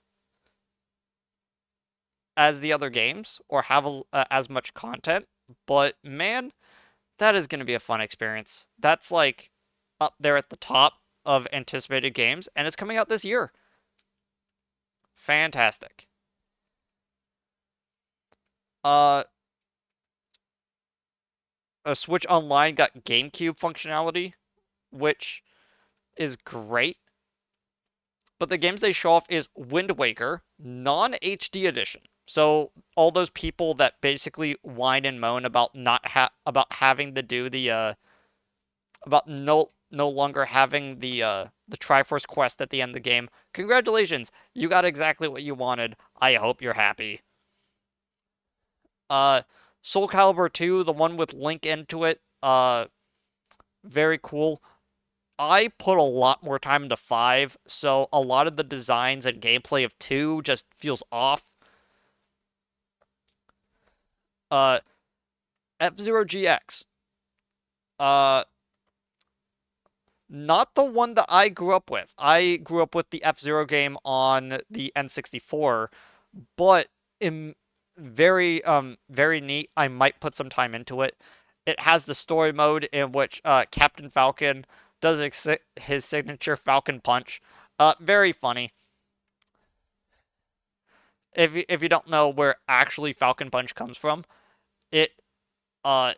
as the other games or have as much content, but man, that is going to be a fun experience. That's like up there at the top of anticipated games, and it's coming out this year. Fantastic. Uh, a Switch Online got GameCube functionality, which is great. But the games they show off is Wind Waker, non HD edition. So all those people that basically whine and moan about not about having to do the about no longer having the Triforce quest at the end of the game. Congratulations, you got exactly what you wanted. I hope you're happy. Uh, Soul Calibur 2, the one with Link into it, very cool. I put a lot more time into 5, so a lot of the designs and gameplay of 2 just feels off. Uh, F-Zero GX. Uh, Not the one that I grew up with. I grew up with the F-Zero game on the N64, but in very neat. I might put some time into it. It has the story mode in which Captain Falcon does his signature Falcon Punch. Very funny. If you don't know where actually Falcon Punch comes from, it Uh,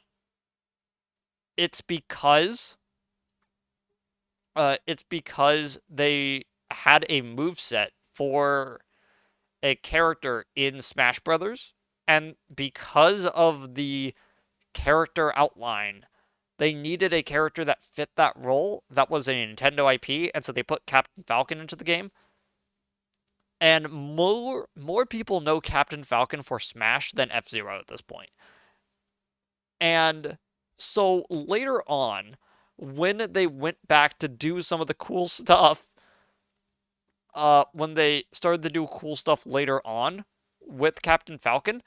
it's because they had a move set for a character in Smash Brothers, and because of the character outline, they needed a character that fit that role that was a Nintendo IP, and so they put Captain Falcon into the game. And more people know Captain Falcon for Smash than F-Zero at this point. And so later on, when they went back to do some of the cool stuff, when they started to do cool stuff later on with Captain Falcon,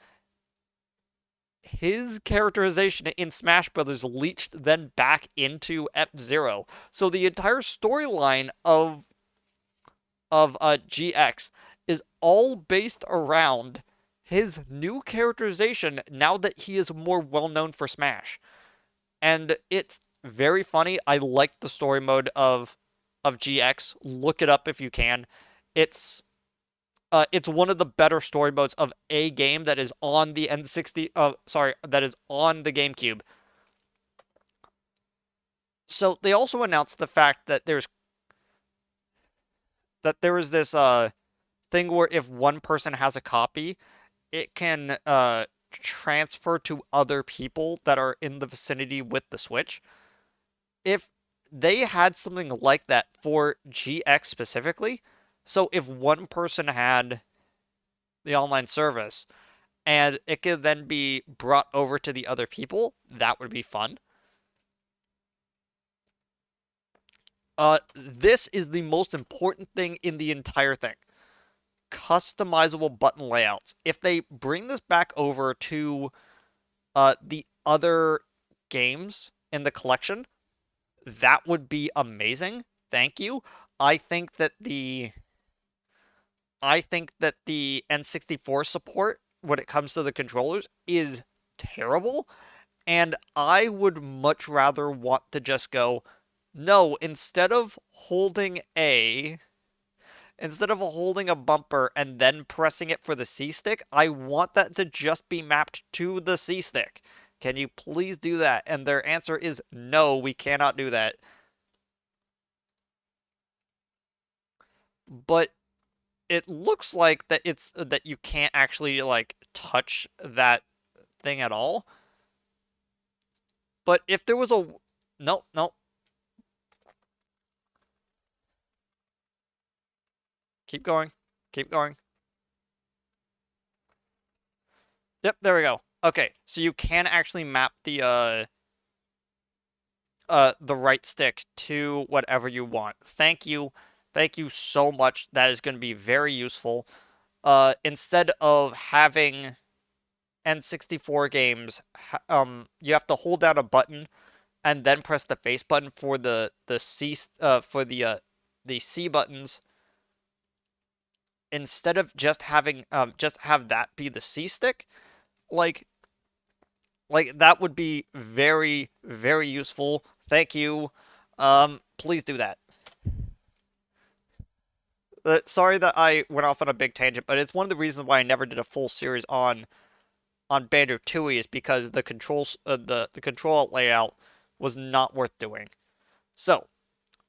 his characterization in Smash Brothers leached then back into F-Zero. So the entire storyline of GX is all based around his new characterization now that he is more well known for Smash. And it's very funny. I like the story mode of GX. Look it up if you can. It's it's one of the better story modes of a game that is on the N60. Sorry, that is on the GameCube. So they also announced the fact that there is this thing where if one person has a copy, it can transfer to other people that are in the vicinity with the Switch. If they had something like that for GX specifically, so if one person had the online service and it could then be brought over to the other people, that would be fun. This is the most important thing in the entire thing. Customizable button layouts. If they bring this back over to the other games in the collection, that would be amazing. Thank you. I think that the I think that the N64 support when it comes to the controllers is terrible, and I would much rather want to just go, no, instead of holding a bumper and then pressing it for the C stick, I want that to just be mapped to the C stick. Can you please do that? And their answer is no, we cannot do that. But it looks like that you can't actually like touch that thing at all. But if there was a no, no, keep going. Keep going. Yep, there we go. Okay, so you can actually map the right stick to whatever you want. Thank you. Thank you so much. That is going to be very useful. Instead of having N64 games, you have to hold down a button and then press the face button for the C for the C buttons instead of just having just have that be the C stick. Like that would be very very useful. Thank you. Please do that. Sorry that I went off on a big tangent, but it's one of the reasons why I never did a full series on Banjo-Tooie is because the control layout was not worth doing. So,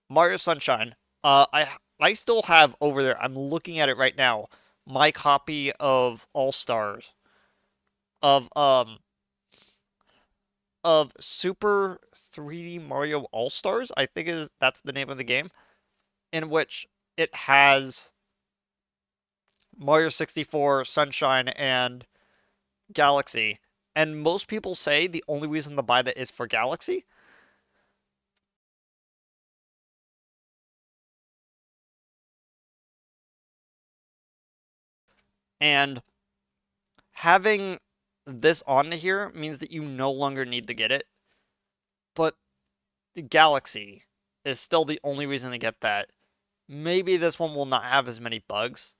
Mario Sunshine, I still have over there. I'm looking at it right now. My copy of All Stars of Super 3D Mario All Stars. I think is that's the name of the game in which it has Mario 64, Sunshine, and Galaxy. And most people say the only reason to buy that is for Galaxy. And having this on here means that you no longer need to get it. But the Galaxy is still the only reason to get that. Maybe this one will not have as many bugs.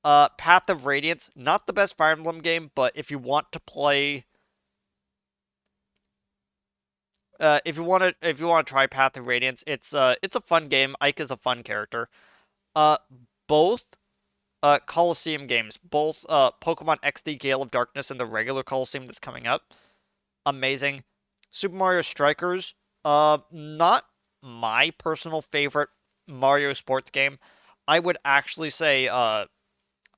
Path of Radiance, not the best Fire Emblem game, but if you want to try Path of Radiance, it's a fun game. Ike is a fun character. Uh, both Coliseum games, both Pokemon XD Gale of Darkness and the regular Coliseum that's coming up, amazing. Super Mario Strikers, not my personal favorite Mario sports game. I would actually say, I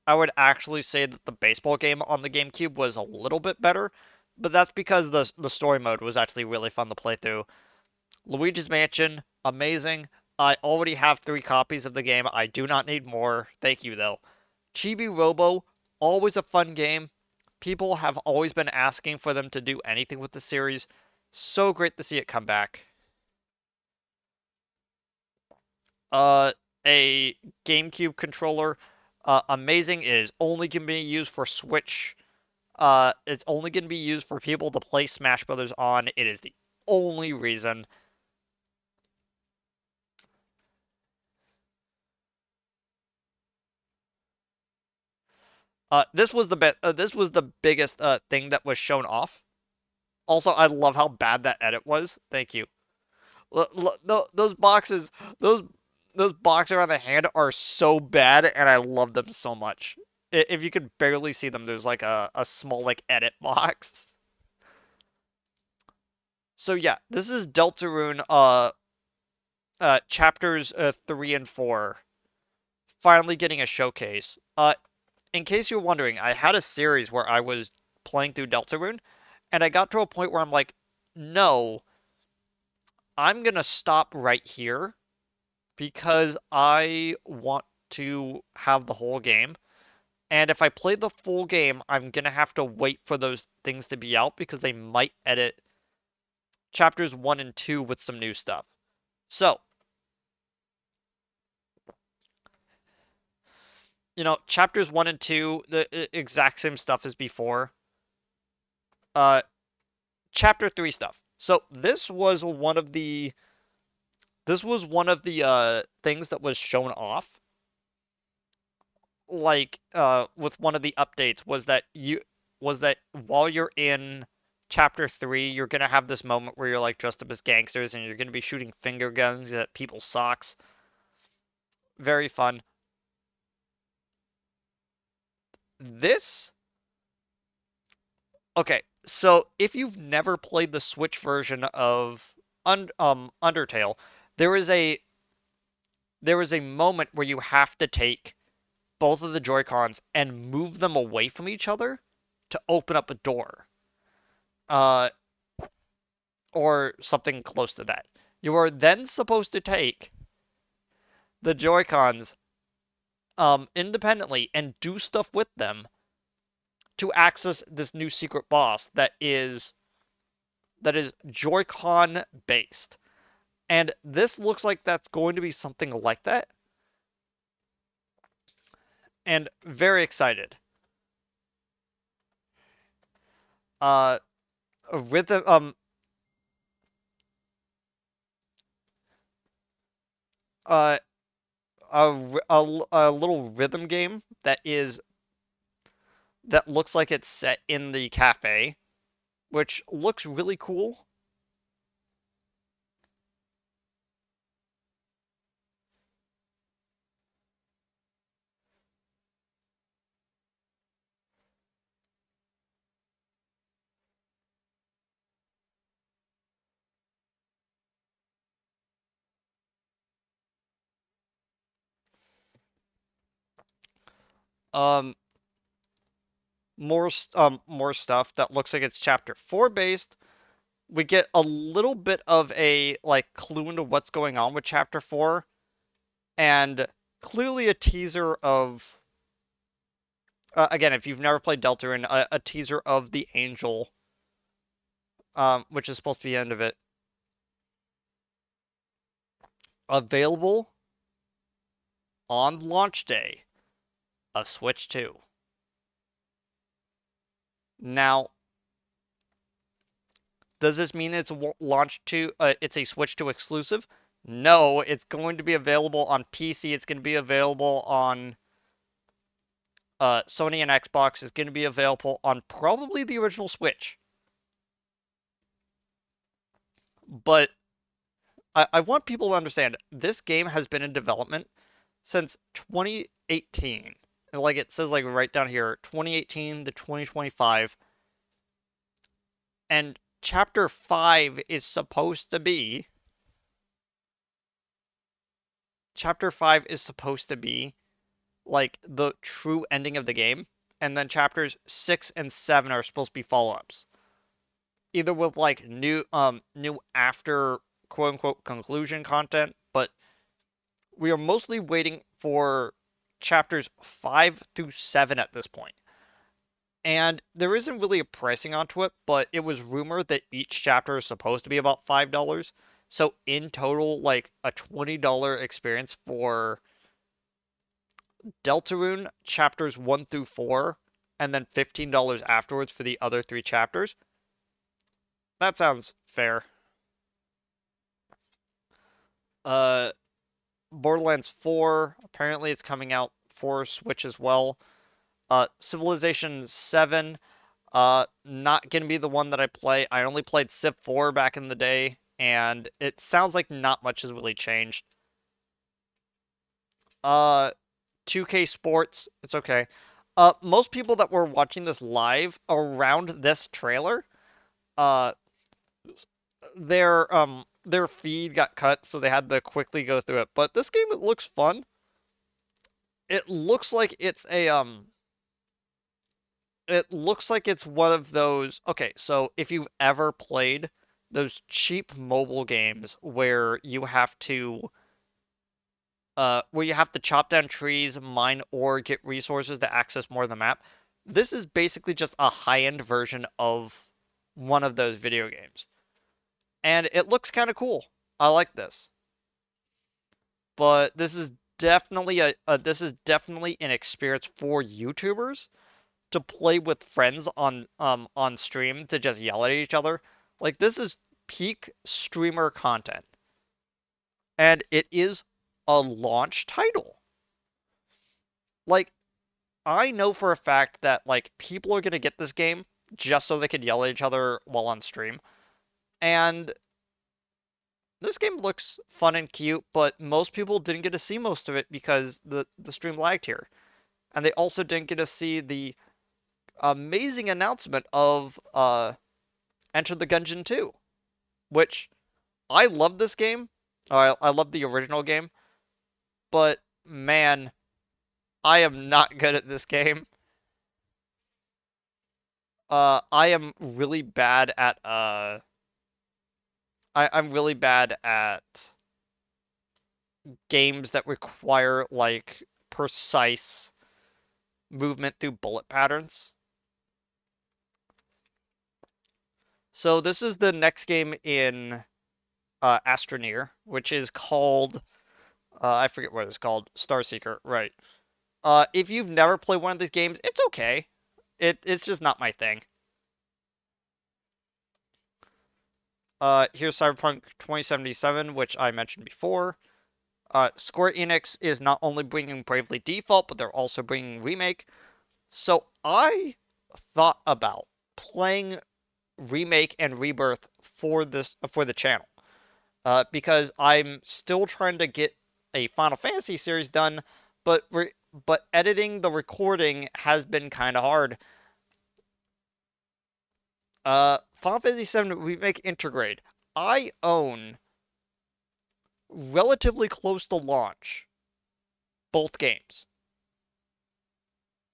would actually say that the baseball game on the GameCube was a little bit better, but that's because the story mode was actually really fun to play through. Luigi's Mansion, amazing. I already have 3 copies of the game. I do not need more. Thank you, though. Chibi Robo, always a fun game. People have always been asking for them to do anything with the series. So great to see it come back. Uh, a GameCube controller, amazing. It is only going to be used for Switch. It's only going to be used for people to play Smash Brothers on. It is the only reason. This was the biggest thing that was shown off. Also, I love how bad that edit was. Thank you. Those boxes, those those boxes on the hand are so bad, and I love them so much. If you could barely see them, there's like a small like edit box. So yeah, this is Deltarune chapters 3 and 4 finally getting a showcase. In case you're wondering, I had a series where I was playing through Deltarune, and I got to a point where I'm like, no, I'm gonna stop right here because I want to have the whole game. And if I play the full game, I'm gonna have to wait for those things to be out because they might edit chapters 1 and 2 with some new stuff. So, chapters 1 and 2, the exact same stuff as before. Uh, chapter 3 stuff. So this was one of the things that was shown off, like with one of the updates was that while you're in chapter 3, you're gonna have this moment where you're like dressed up as gangsters and you're gonna be shooting finger guns at people's socks. Very fun. This Okay, so if you've never played the Switch version of Undertale, there is a there is a moment where you have to take both of the Joy-Cons and move them away from each other to open up a door. Uh, or something close to that. You are then supposed to take the Joy-Cons independently and do stuff with them to access this new secret boss that is Joy-Con based. And this looks like that's going to be something like that. And very excited. Uh rhythm uh a little rhythm game that looks like it's set in the cafe, which looks really cool. Um more stuff that looks like it's chapter 4 based. We get a little bit of a like clue into what's going on with chapter 4 and clearly a teaser of again, if you've never played Deltarune, a teaser of the Angel, which is supposed to be the end of it, available on launch day of Switch 2. Now, does this mean it's it's a Switch 2 exclusive? No, it's going to be available on PC. It's going to be available on Sony and Xbox. It's going to be available on probably the original Switch. But I want people to understand this game has been in development since 2018. And like it says like right down here, 2018 to 2025. And Chapter 5 is supposed to be Chapter 5 is supposed to be like the true ending of the game, and then chapters 6 and 7 are supposed to be follow-ups. Either with like new after quote unquote conclusion content, but we are mostly waiting for chapters 5 through 7 at this point. And there isn't really a pricing onto it, but it was rumored that each chapter is supposed to be about $5. So in total, like a $20 experience for Deltarune chapters 1 through 4, and then $15 afterwards for the other three chapters. That sounds fair. Uh, Borderlands 4, apparently it's coming out for Switch as well. Civilization 7, not gonna be the one that I play. I only played Civ 4 back in the day, and it sounds like not much has really changed. Uh, 2K Sports, it's okay. Most people that were watching this live around this trailer, uh, their feed got cut, so they had to quickly go through it. But this game, it looks fun. It looks like it's a it looks like it's one of those. Okay, so if you've ever played those cheap mobile games where you have to chop down trees, mine ore, get resources to access more of the map, this is basically just a high-end version of one of those video games. And it looks kind of cool. I like this. But this is definitely an experience for YouTubers to play with friends on stream to just yell at each other. Like this is peak streamer content. And it is a launch title. Like I know for a fact that like people are gonna get this game just so they could yell at each other while on stream. And this game looks fun and cute, but most people didn't get to see most of it because the stream lagged here. And they also didn't get to see the amazing announcement of Enter the Gungeon 2, which I love this game. I love the original game, but man, I am not good at this game. I am really bad at I'm really bad at games that require like precise movement through bullet patterns. So this is the next game in Astroneer, which is called I forget what it's called, Starseeker, right? If you've never played one of these games, it's okay. It's just not my thing. Here's Cyberpunk 2077, which I mentioned before. Square Enix is not only bringing Bravely Default, but they're also bringing Remake. So I thought about playing Remake and Rebirth for the channel, because I'm still trying to get a Final Fantasy series done, but editing the recording has been kind of hard. Final Fantasy VII Remake Intergrade. I own relatively close to launch both games.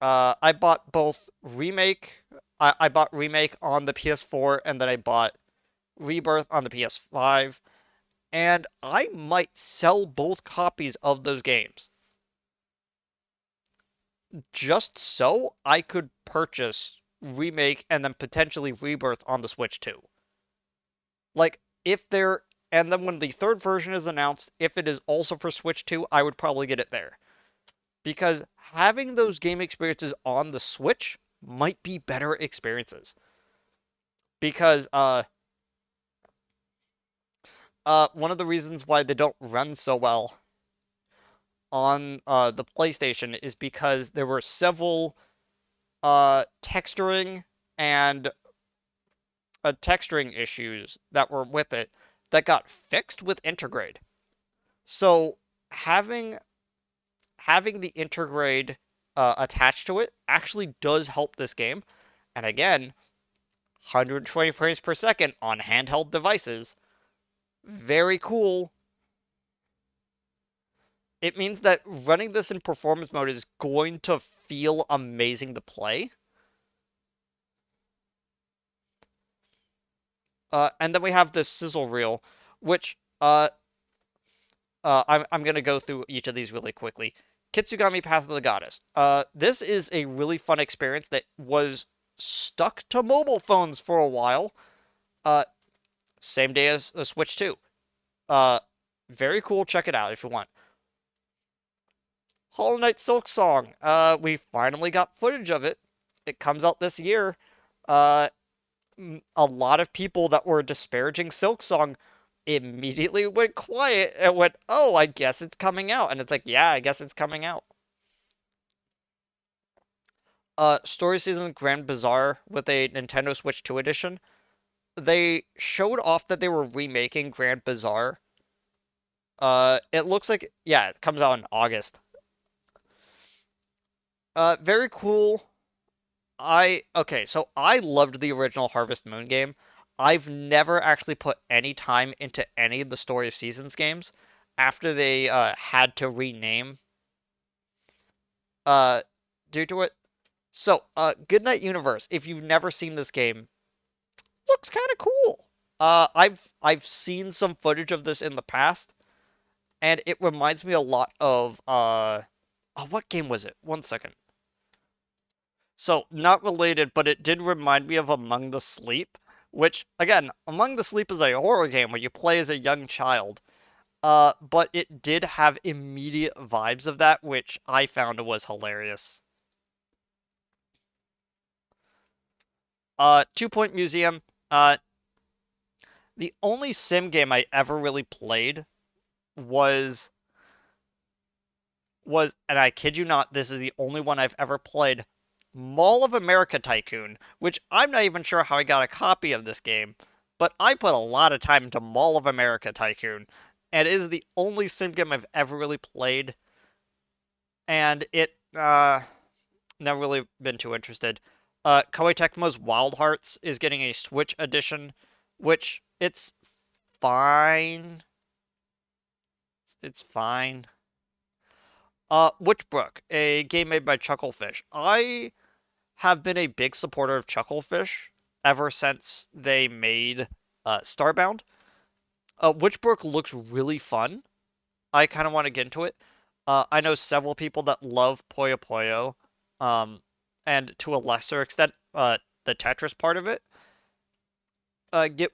I bought both Remake. I bought Remake on the PS4, and then I bought Rebirth on the PS5. And I might sell both copies of those games just so I could purchase Remake and then potentially Rebirth on the Switch too. Like, if they're. And then when the third version is announced, if it is also for Switch 2, I would probably get it there. Because having those game experiences on the Switch might be better experiences. Because one of the reasons why they don't run so well on the PlayStation is because there were several texturing and texturing issues that were with it that got fixed with Intergrade. So having the Intergrade attached to it actually does help this game. And again, 120 frames per second on handheld devices. Very cool. It means that running this in performance mode is going to feel amazing to play. And then we have this sizzle reel, which I'm going to go through each of these really quickly. Kitsugami Path of the Goddess. This is a really fun experience that was stuck to mobile phones for a while. Uh, Same day as the Switch 2. Uh, Very cool. Check it out if you want. Hollow Knight Silksong. We finally got footage of it. It comes out this year. Uh, a lot of people that were disparaging Silksong immediately went quiet and went, "Oh, I guess it's coming out." And it's like, "Yeah, I guess it's coming out." Story Season Grand Bazaar with a Nintendo Switch 2 edition. They showed off that they were remaking Grand Bazaar. It looks like, yeah, it comes out in August. Very cool. Okay, so I loved the original Harvest Moon game. I've never actually put any time into any of the Story of Seasons games after they had to rename uh due to it. So, Goodnight Universe, if you've never seen this game, looks kind of cool. I've seen some footage of this in the past, and it reminds me a lot of oh, what game was it? One second. So, not related, but it did remind me of Among the Sleep, which, again, Among the Sleep is a horror game where you play as a young child. But it did have immediate vibes of that, which I found was hilarious. 2 Point Museum. The only sim game I ever really played was and I kid you not, this is the only one I've ever played, Mall of America Tycoon, which I'm not even sure how I got a copy of this game, but I put a lot of time into Mall of America Tycoon, and it is the only sim game I've ever really played, and it never really been too interested. Koei Tecmo's Wild Hearts is getting a Switch edition, which it's fine. It's fine. Witchbrook, a game made by Chucklefish. I have been a big supporter of Chucklefish ever since they made Starbound. Witchbrook looks really fun. I kind of want to get into it. I know several people that love Puyo Puyo, and to a lesser extent, the Tetris part of it. Get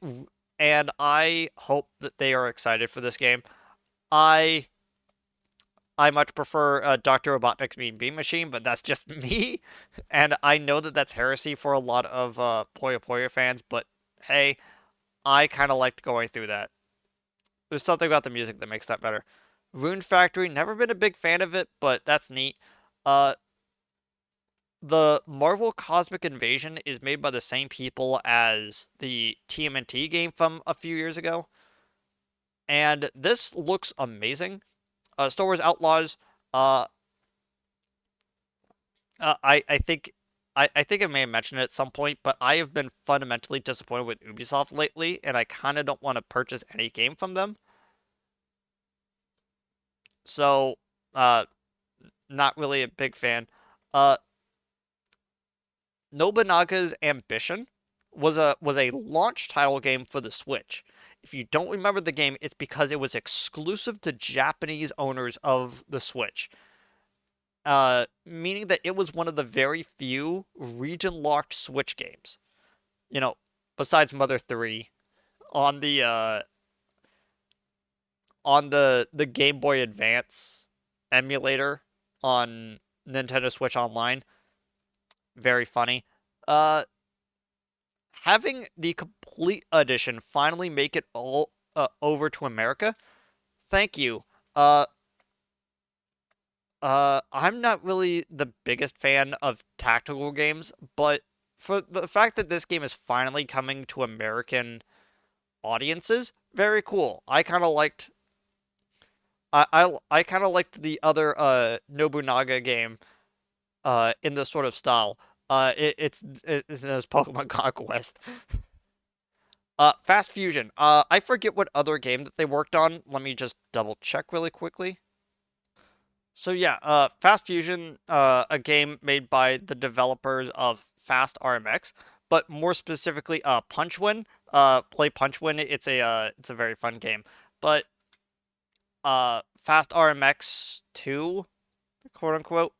and I hope that they are excited for this game. I I much prefer Dr. Robotnik's Mean Bean Machine, but that's just me. And I know that that's heresy for a lot of Puyo Puyo fans, but hey, I kind of liked going through that. There's something about the music that makes that better. Rune Factory, never been a big fan of it, but that's neat. Uh, the Marvel Cosmic Invasion is made by the same people as the TMNT game from a few years ago, and this looks amazing. Star Wars Outlaws, uh, I think I think I may have mentioned it at some point, but I have been fundamentally disappointed with Ubisoft lately, and I kind of don't want to purchase any game from them. So, uh, not really a big fan. Uh, Nobunaga's Ambition was a launch title game for the Switch. If you don't remember the game, it's because it was exclusive to Japanese owners of the Switch. Meaning that it was one of the very few region-locked Switch games. You know, besides Mother 3 on the Game Boy Advance emulator on Nintendo Switch Online. Very funny. Uh, Having the complete edition finally make it all over to America. Thank you. Uh, I'm not really the biggest fan of tactical games, but for the fact that this game is finally coming to American audiences, very cool. I kind of liked the other Nobunaga game in this sort of style. It's known as Pokemon Conquest. Fast Fusion. I forget what other game that they worked on. Let me just double check really quickly. So yeah, Fast Fusion, a game made by the developers of Fast RMX, but more specifically, Punchwin. Play Punchwin. It's a very fun game. But Fast RMX 2, quote unquote,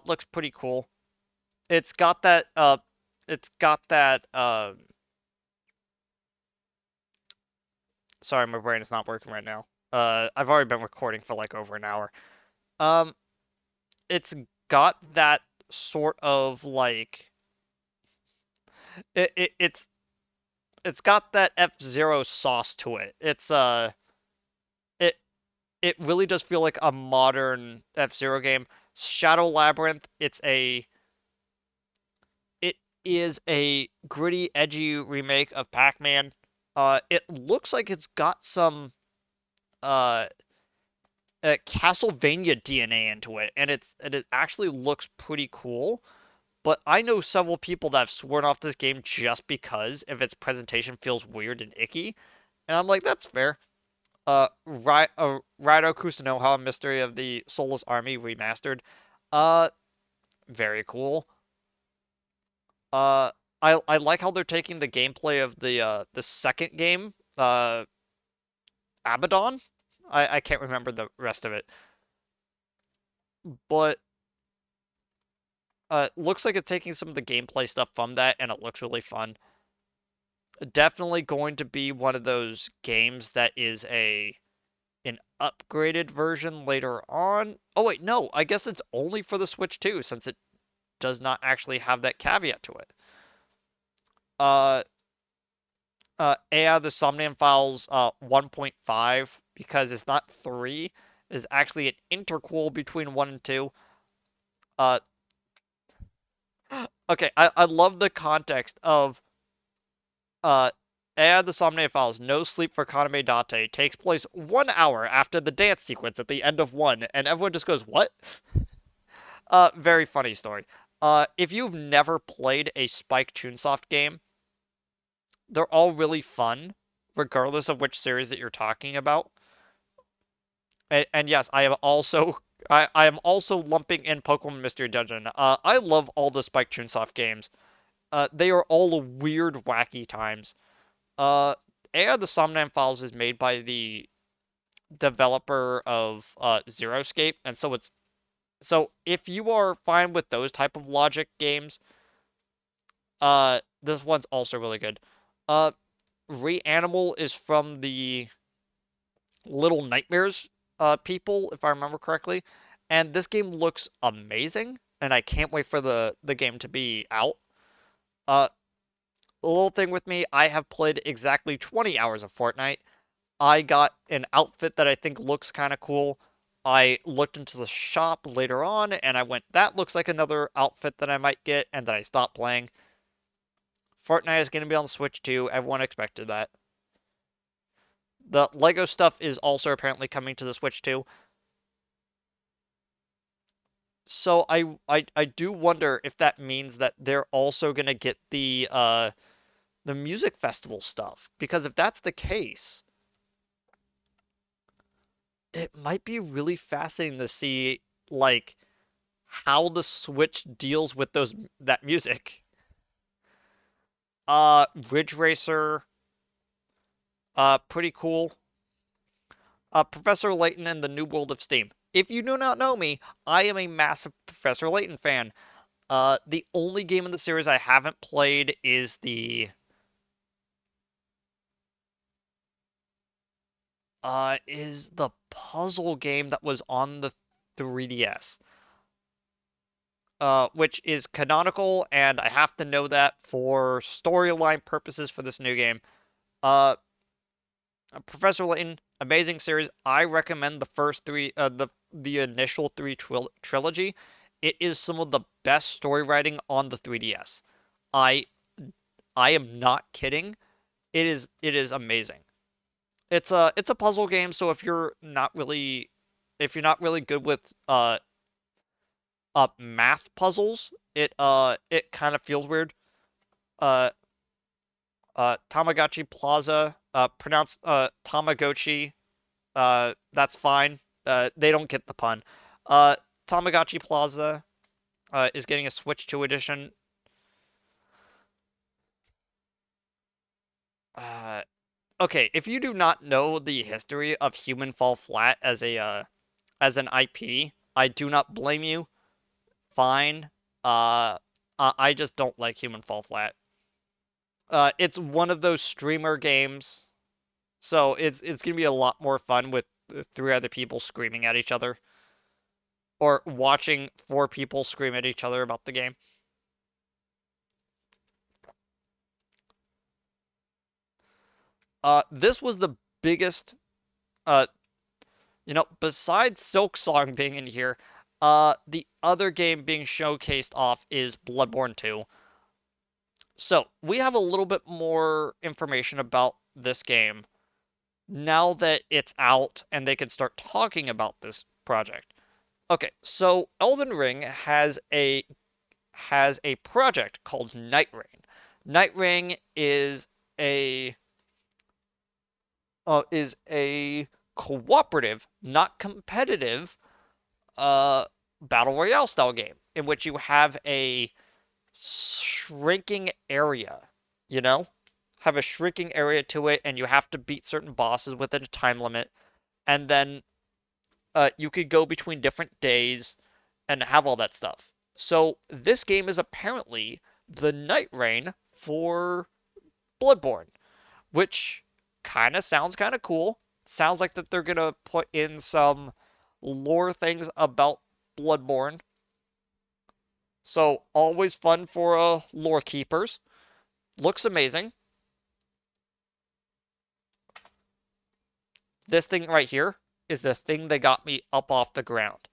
looks pretty cool. It's got that it's got that sorry, my brain is not working right now. I've already been recording for like over an hour. Um, it's got that sort of like it, it it's it's got that F-Zero sauce to it. It it really does feel like a modern F-Zero game. Shadow Labyrinth, it is a gritty, edgy remake of Pac-Man. It looks like it's got some uh Castlevania DNA into it, and it actually looks pretty cool. But I know several people that have sworn off this game just because if its presentation feels weird and icky, and I'm like, that's fair. Raido Kusunoha, Mystery of the Soulless Army remastered, uh, very cool. Uh, I like how they're taking the gameplay of the second game, Abaddon. I can't remember the rest of it, but looks like it's taking some of the gameplay stuff from that, and it looks really fun. Definitely going to be one of those games that is a an upgraded version later on. Oh wait, no, I guess it's only for the Switch too, since it does not actually have that caveat to it. Uh, AI the Somnium Files 1.5 because it's not 3, is actually an interquel between 1 and 2. Uh, okay, I love the context of Uh, Add the Somnia Files, No Sleep for Kaname Date takes place 1 hour after the dance sequence at the end of 1, and everyone just goes, what? Very funny story. If you've never played a Spike Chunsoft game, they're all really fun, regardless of which series that you're talking about. And yes, I am also lumping in Pokemon Mystery Dungeon. I love all the Spike Chunsoft games. They are all weird, wacky times. Uh, AI the Somnium Files is made by the developer of Zero Escape, and so if you are fine with those type of logic games, this one's also really good. Uh, Reanimal is from the Little Nightmares people, if I remember correctly, and this game looks amazing, and I can't wait for the game to be out. Uh, a little thing with me, I have played exactly 20 hours of Fortnite. I got an outfit that I think looks kind of cool. I looked into the shop later on and I went, that looks like another outfit that I might get, and then I stopped playing. Fortnite is going to be on the Switch too. Everyone expected that. The Lego stuff is also apparently coming to the Switch too. So I do wonder if that means that they're also going to get the music festival stuff, because if that's the case, it might be really fascinating to see like how the Switch deals with that music. Ridge Racer, pretty cool. Professor Layton and the New World of Steam. If you do not know me, I am a massive Professor Layton fan. The only game in the series I haven't played is the puzzle game that was on the 3DS. Which is canonical, and I have to know that for storyline purposes for this new game. Uh, Professor Layton, amazing series. I recommend the first three, the initial three trilogy. It is some of the best story writing on the 3DS. I I am not kidding. It is amazing. It's a puzzle game, so if you're not really good with math puzzles, it kind of feels weird. Uh Tamagotchi Plaza, pronounced Tamagotchi. That's fine. They don't get the pun. Uh Tamagotchi Plaza is getting a Switch 2 edition. Uh okay, if you do not know the history of Human Fall Flat as an IP, I do not blame you. Fine. I just don't like Human Fall Flat. It's one of those streamer games, so it's gonna be a lot more fun with three other people screaming at each other or watching four people scream at each other about the game. This was the biggest. Uh, besides Silk Song being in here, the other game being showcased off is Bloodborne 2. So we have a little bit more information about this game now that it's out and they can start talking about this project. Okay, so Elden Ring has a project called Night Rain. Night Rain a is a cooperative, not competitive, uh, battle royale style game in which you have a shrinking area. You know, have a shrinking area to it, and you have to beat certain bosses within a time limit, and then you could go between different days and have all that stuff. So this game is apparently the Night Rain for Bloodborne, which kind of sounds kind of cool. Sounds like that they're gonna put in some lore things about Bloodborne. So always fun for lore keepers. Looks amazing. This thing right here is the thing that got me up off the ground.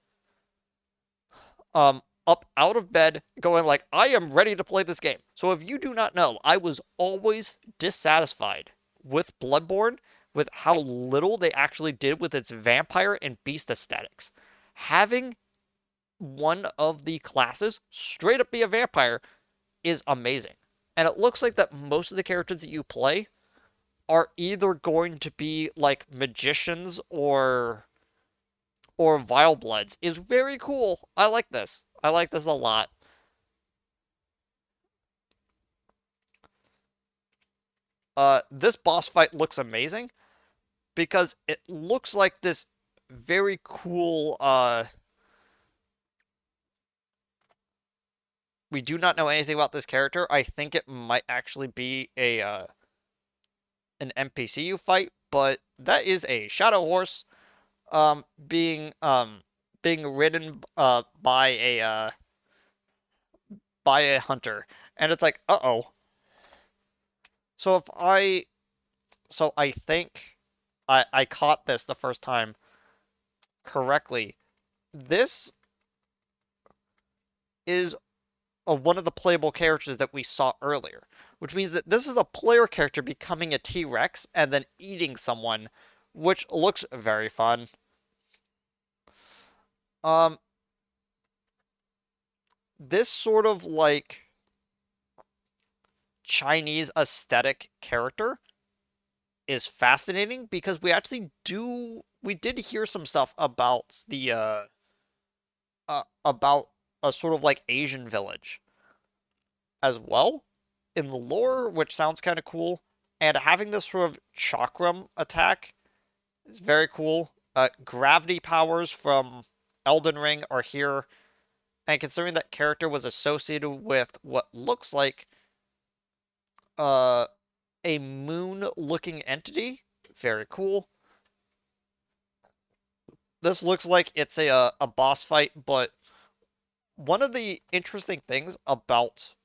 Up out of bed, going like, I am ready to play this game. So if you do not know, I was always dissatisfied with Bloodborne, with how little they actually did with its vampire and beast aesthetics. Having one of the classes straight up be a vampire is amazing. And it looks like that most of the characters that you play are either going to be like magicians or vile bloods is very cool. I like this. I like this a lot. This boss fight looks amazing because it looks like this very cool. We do not know anything about this character. I think it might actually be a an NPC you fight, but that is a shadow horse. Being ridden by a hunter, and it's like, uh-oh. So if I so I think I caught this the first time correctly. This is one of the playable characters that we saw earlier, which means that this is a player character becoming a T-Rex and then eating someone, which looks very fun. Um, this sort of like Chinese aesthetic character is fascinating because we did hear some stuff about a sort of like Asian village as well in the lore, which sounds kind of cool. And having this sort of chakram attack is very cool. Gravity powers from Elden Ring are here, and considering that character was associated with what looks like uh, a moon-looking entity, very cool. This looks like it's a boss fight, but one of the interesting things about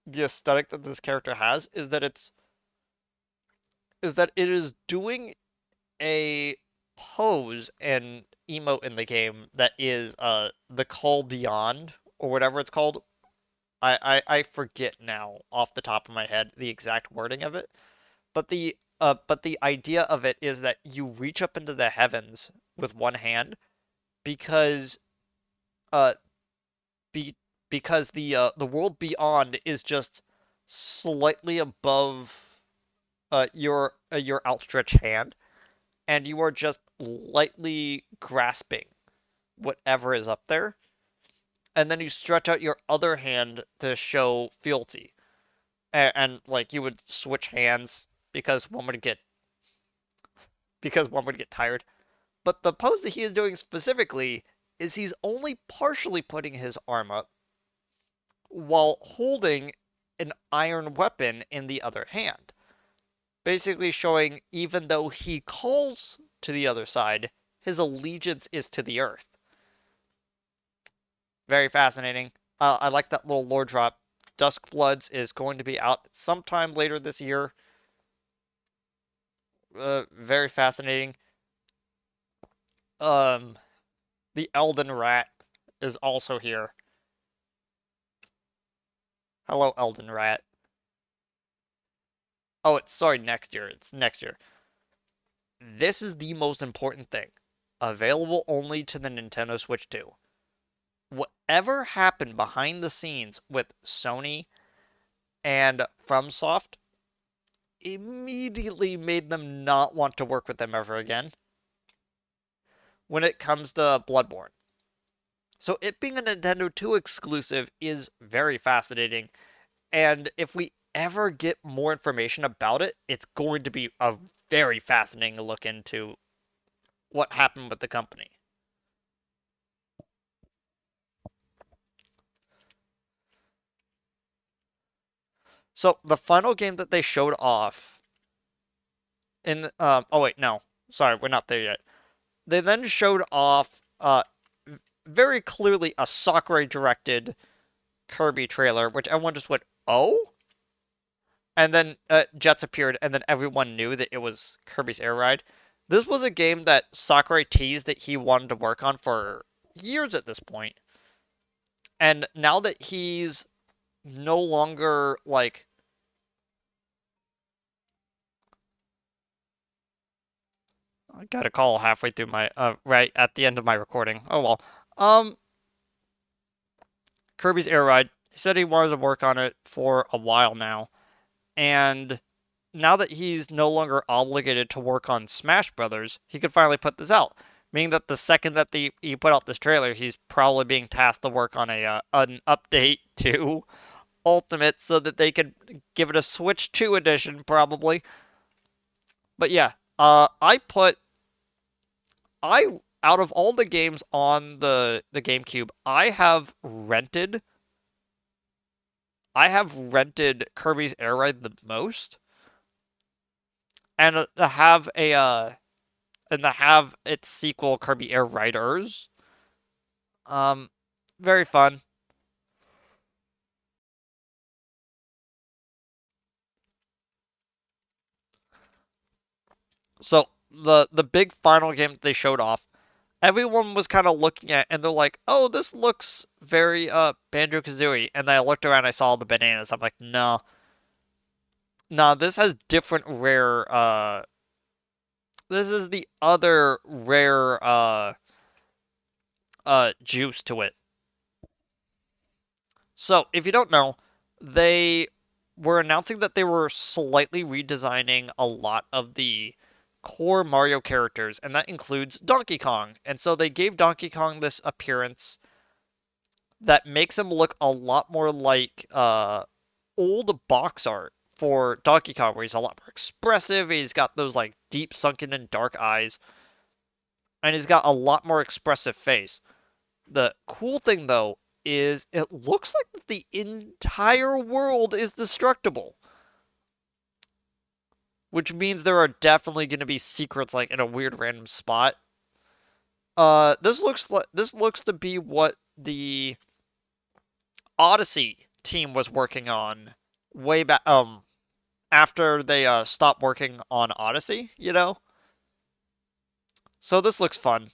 the aesthetic that this character has is that it is doing a pose and emote in the game that is the call beyond or whatever it's called. I forget now off the top of my head the exact wording of it, but the idea of it is that you reach up into the heavens with one hand because uh be because the world beyond is just slightly above your outstretched hand, and you are just lightly grasping whatever is up there, and then you stretch out your other hand to show fealty, and like you would switch hands because one would get tired. But the pose that he is doing specifically is he's only partially putting his arm up while holding an iron weapon in the other hand. Basically showing even though he calls to the other side, his allegiance is to the earth. Very fascinating. I like that little lore drop. Duskbloods is going to be out sometime later this year. Very fascinating. Um, the Elden Rat is also here. Hello, Elden Rat. Oh, it's sorry, next year. It's next year. This is the most important thing. Available only to the Nintendo Switch 2. Whatever happened behind the scenes with Sony and FromSoft immediately made them not want to work with them ever again when it comes to Bloodborne. So it being a Nintendo 2 exclusive is very fascinating, and if we ever get more information about it, it's going to be a very fascinating look into what happened with the company. So the final game that they showed off in oh wait, no. Sorry, we're not there yet. They then showed off very clearly a Sakurai directed Kirby trailer, which everyone just went, "Oh?" And then Jets appeared, and then everyone knew that it was Kirby's Air Ride. This was a game that Sakurai teased that he wanted to work on for years at this point. And now that he's no longer like I got a call halfway through my right at the end of my recording. Oh well. Um Kirby's Air Ride. He said he wanted to work on it for a while now. And now that he's no longer obligated to work on Smash Brothers, he could finally put this out. Meaning that the second that he put out this trailer, he's probably being tasked to work on a an update to Ultimate so that they could give it a Switch 2 edition, probably. But yeah, I out of all the games on the GameCube, I have rented Kirby's Air Ride the most, and to have its sequel Kirby Air Riders. Um, very fun. So the big final game that they showed off, everyone was kind of looking at and they're like, "Oh, this looks very Banjo-Kazooie." And then I looked around, I saw the bananas. I'm like, "No, no, this has different rare this is the other rare juice to it." So, if you don't know, they were announcing that they were slightly redesigning a lot of the core Mario characters, and that includes Donkey Kong. And so they gave Donkey Kong this appearance that makes him look a lot more like old box art for Donkey Kong, where he's a lot more expressive. He's got those like deep sunken and dark eyes, and he's got a lot more expressive face. The cool thing though is it looks like the entire world is destructible, which means there are definitely going to be secrets like in a weird random spot. This looks to be what the Odyssey team was working on way back after they stopped working on Odyssey, you know? So this looks fun.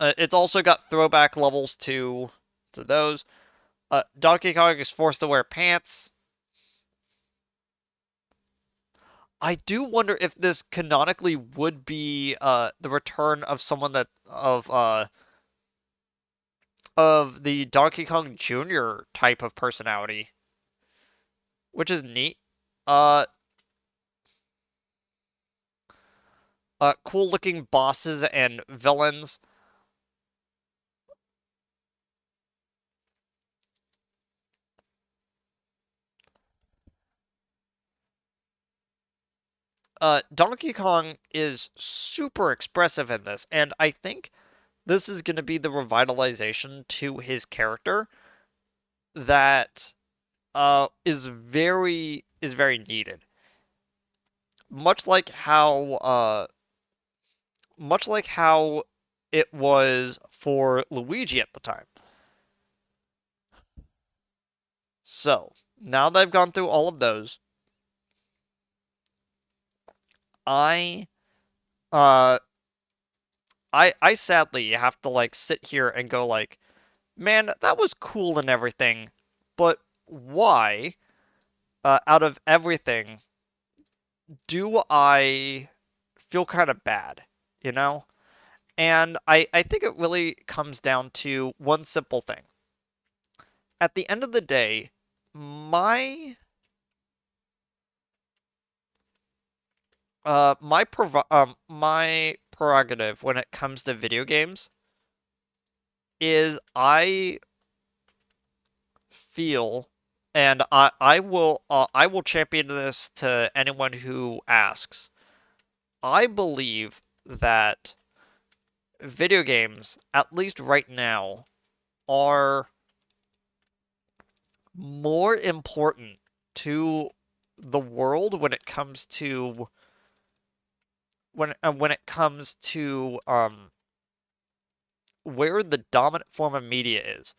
It's also got throwback levels to those. Donkey Kong is forced to wear pants. I do wonder if this canonically would be the return of someone that of the Donkey Kong Jr. type of personality, which is neat. Uh, Cool looking bosses and villains. Donkey Kong is super expressive in this, and I think this is going to be the revitalization to his character that is very needed. Much like how much like how it was for Luigi at the time. So, now that I've gone through all of those, I uh I sadly have to like sit here and go like, man, that was cool and everything, but why out of everything do I feel kind of bad, you know? And I think it really comes down to one simple thing. At the end of the day, my my prerogative when it comes to video games is I feel, and I will champion this to anyone who asks. I believe that video games, at least right now, are more important to the world when it comes to where the dominant form of media is.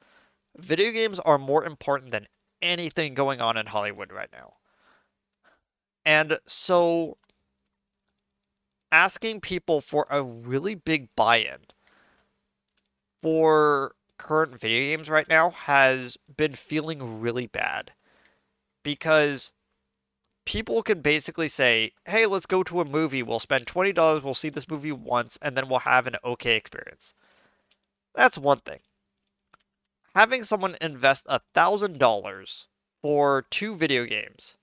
Video games are more important than anything going on in Hollywood right now. And so asking people for a really big buy-in for current video games right now has been feeling really bad because people can basically say, "Hey, let's go to a movie. We'll spend $20, we'll see this movie once, and then we'll have an okay experience." That's one thing. Having someone invest $1,000 for two video games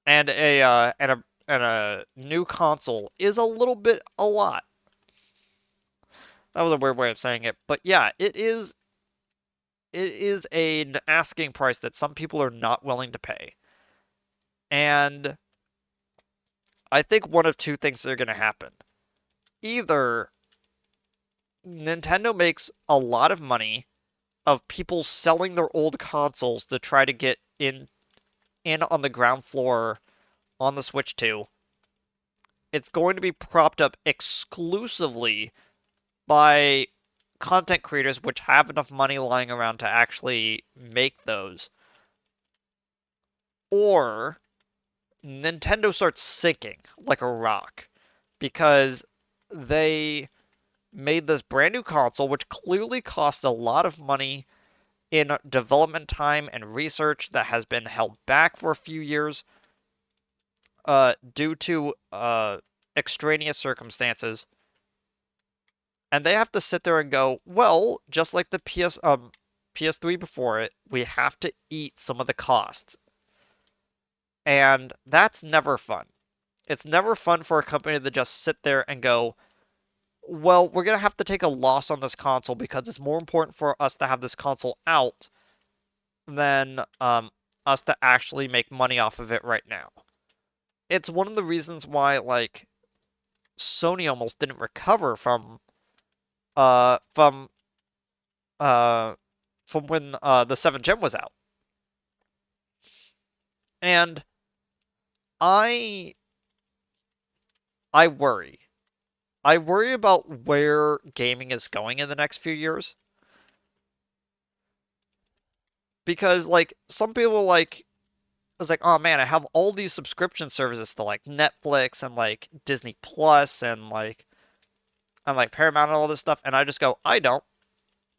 and a new console is a little bit a lot. That was a weird way of saying it, but yeah, it is an asking price that some people are not willing to pay. And I think one of two things are going to happen. Either Nintendo makes a lot of money of people selling their old consoles to try to get in on the ground floor on the Switch 2. It's going to be propped up exclusively by content creators which have enough money lying around to actually make those. Or Nintendo starts sinking like a rock because they made this brand new console, which clearly cost a lot of money in development time and research that has been held back for a few years due to extraneous circumstances. And they have to sit there and go, well, just like the PS3 before it, we have to eat some of the costs. And that's never fun. It's never fun for a company to just sit there and go, well, we're going to have to take a loss on this console because it's more important for us to have this console out than us to actually make money off of it right now. It's one of the reasons why, like, Sony almost didn't recover uh from uh from when the 7th gen was out. And I I worry. I worry about where gaming is going in the next few years because like some people like it's like, "Oh man, I have all these subscription services to like Netflix and like Disney Plus and like Paramount and all this stuff." And I just go, "I don't.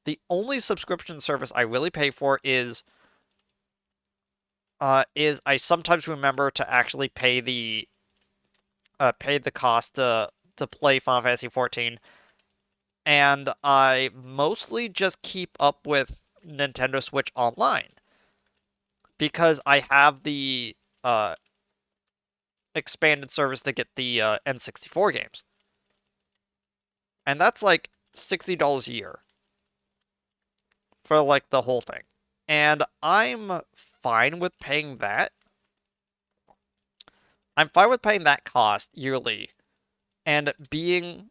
The only subscription service I really pay for is is I sometimes remember to actually pay the cost to play Final Fantasy 14, and I mostly just keep up with Nintendo Switch Online because I have the expanded service to get the N64 games, and that's like $60 a year for like the whole thing. And I'm fine with paying that. I'm fine with paying that cost yearly and being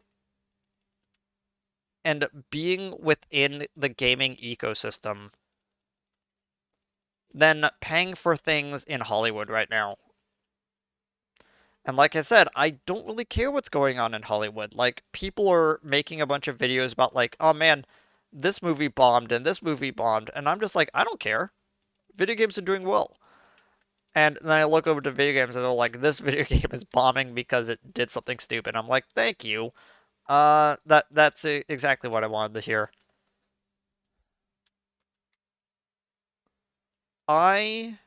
within the gaming ecosystem than paying for things in Hollywood right now. And like I said, I don't really care what's going on in Hollywood. Like, people are making a bunch of videos about, like, oh man, this movie bombed and this movie bombed. And I'm just like, I don't care. Video games are doing well. And then I look over to video games and they're like, this video game is bombing because it did something stupid. I'm like, thank you. That's exactly what I wanted to hear. I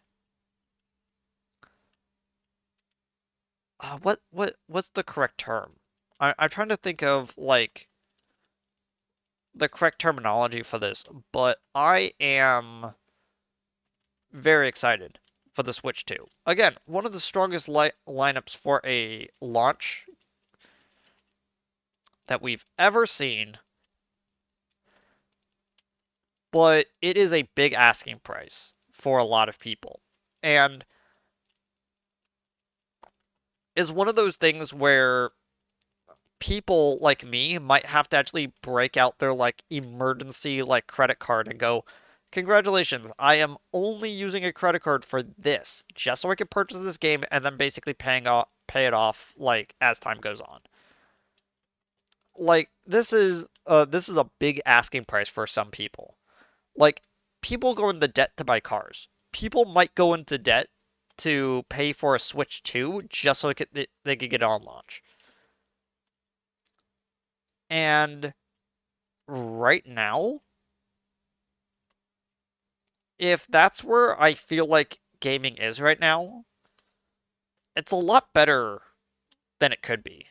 what's the correct term? I'm trying to think of like the correct terminology for this, but I am very excited for the Switch 2. Again, one of the strongest lineups for a launch that we've ever seen, but it is a big asking price for a lot of people. And is one of those things where people like me might have to actually break out their like emergency like credit card and go, congratulations, I am only using a credit card for this, just so I can purchase this game and then basically pay it off like as time goes on. Like this is a big asking price for some people. Like, people go into debt to buy cars. People might go into debt to pay for a Switch 2 just so they could get it on launch. And right now, if that's where I feel like gaming is right now, it's a lot better than it could be.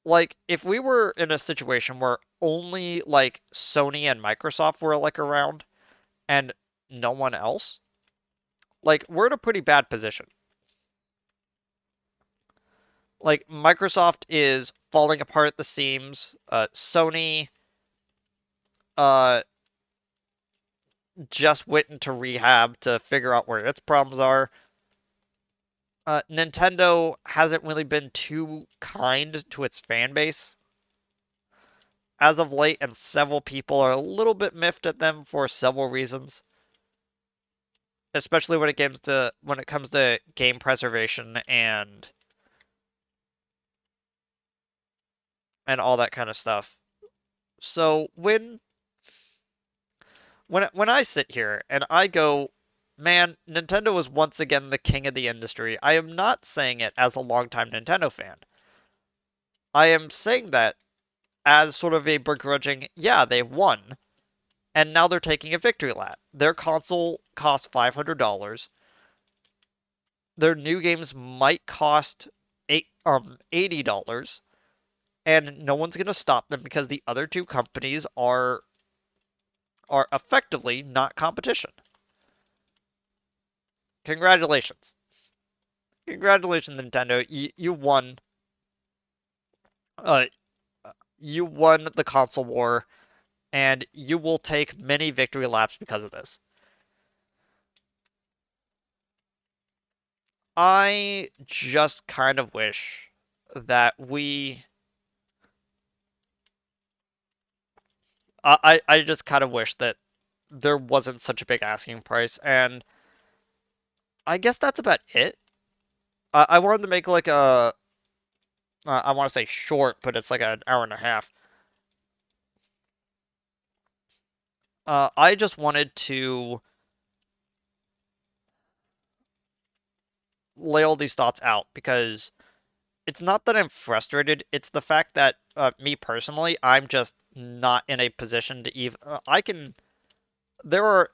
Like, if we were in a situation where only like Sony and Microsoft were like around and no one else, like we're in a pretty bad position. Like, Microsoft is falling apart at the seams. Sony uh just went into rehab to figure out where its problems are. Nintendo hasn't really been too kind to its fan base as of late, and several people are a little bit miffed at them for several reasons, especially when it comes to game preservation and all that kind of stuff. So when I sit here and I go, man, Nintendo was once again the king of the industry. I am not saying it as a longtime Nintendo fan. I am saying that as sort of a begrudging, yeah, they won, and now they're taking a victory lap. Their console cost $500. Their new games might cost $80, and no one's gonna stop them because the other two companies are effectively not competition. Congratulations. Congratulations, Nintendo. Uh, you won the console war, and you will take many victory laps because of this. I just kind of wish that I just kind of wish that there wasn't such a big asking price, and I guess that's about it. I wanted to make like I want to say short, but it's like an hour and a half. I just wanted to lay all these thoughts out because it's not that I'm frustrated, it's the fact that me personally, I'm just not in a position to even I can there are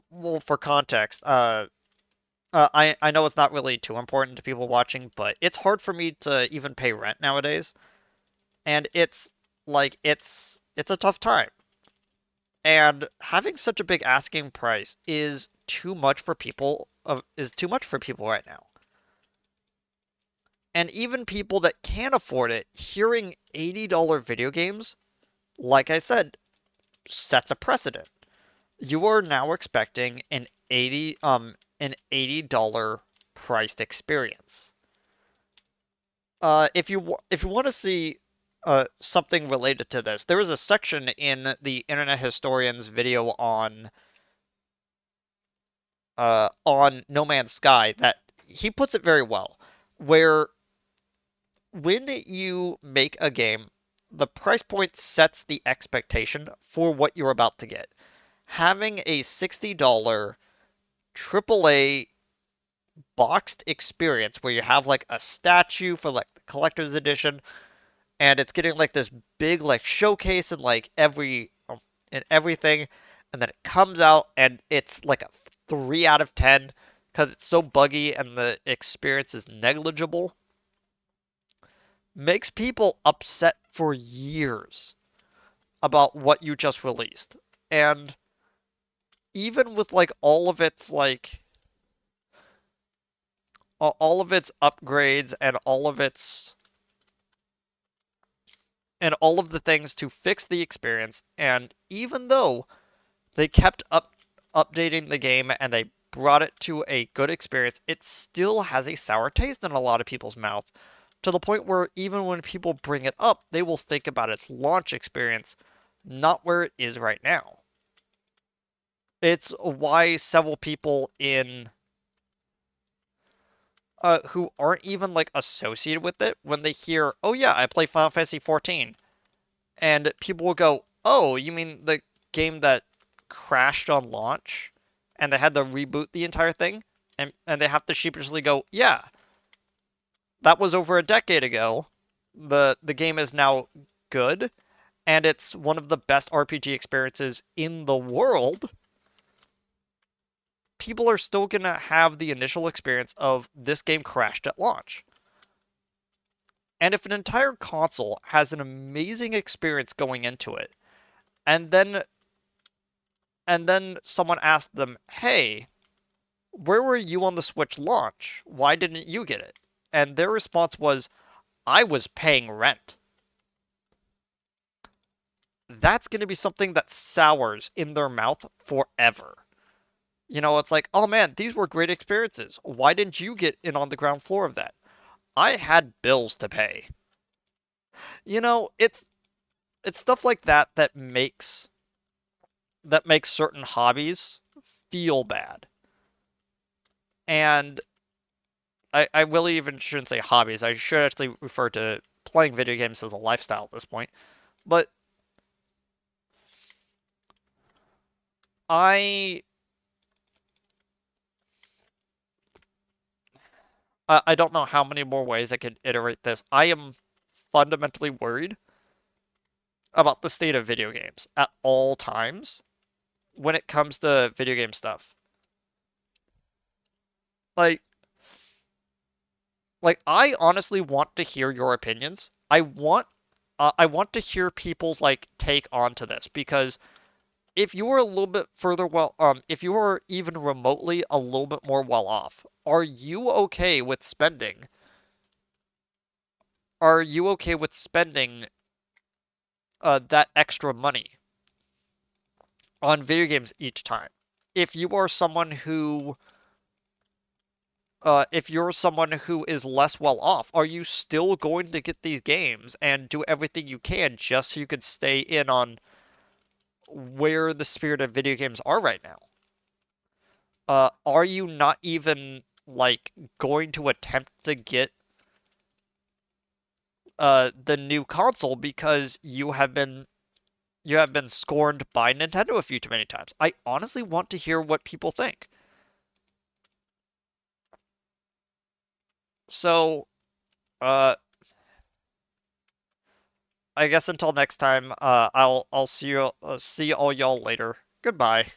well, for context, I know it's not really too important to people watching, but it's hard for me to even pay rent nowadays, and it's a tough time. And having such a big asking price is too much for people right now. And even people that can afford it, hearing $80 video games, like I said, sets a precedent. You are now expecting an $80 priced experience. If you want to see something related to this, there is a section in the Internet Historian's video on No Man's Sky that he puts it very well, where when you make a game, the price point sets the expectation for what you're about to get. Having a $60 AAA boxed experience where you have like a statue for like the collector's edition, and it's getting like this big like showcase and like and everything, and then it comes out and it's like a 3 out of 10 because it's so buggy and the experience is negligible, makes people upset for years about what you just released. And even with like all of its upgrades and all of the things to fix the experience, and even though they kept updating the game and they brought it to a good experience, it still has a sour taste in a lot of people's mouth, to the point where even when people bring it up, they will think about its launch experience, not where it is right now. It's why several people in who aren't even like associated with it, when they hear, "Oh yeah, I play Final Fantasy 14," and people will go, "Oh, you mean the game that crashed on launch and they had to reboot the entire thing?" And they have to sheepishly go, "Yeah, that was over a decade ago. The game is now good and it's one of the best RPG experiences in the world." People are still going to have the initial experience of this game crashed at launch. And if an entire console has an amazing experience going into it, and then someone asked them, "Hey, where were you on the Switch launch? Why didn't you get it?" And their response was, "I was paying rent." That's going to be something that sours in their mouth forever. It's like, "Oh man, these were great experiences. Why didn't you get in on the ground floor of that?" I had bills to pay. It's stuff like that makes certain hobbies feel bad. And I really even shouldn't say hobbies. I should actually refer to playing video games as a lifestyle at this point. But I I don't know how many more ways I could iterate this. I am fundamentally worried about the state of video games at all times when it comes to video game stuff. Like I honestly want to hear your opinions. I want to hear people's like take onto this, because if you were a little bit if you were even remotely a little bit more well off, are you okay with spending that extra money on video games each time? If you are someone who if you're someone who is less well off, are you still going to get these games and do everything you can just so you could stay in on where the spirit of video games are right now? Are you not even like going to attempt to get the new console because you have been scorned by Nintendo a few too many times? I honestly want to hear what people think. So, uh, I guess until next time, I'll see all y'all later. Goodbye.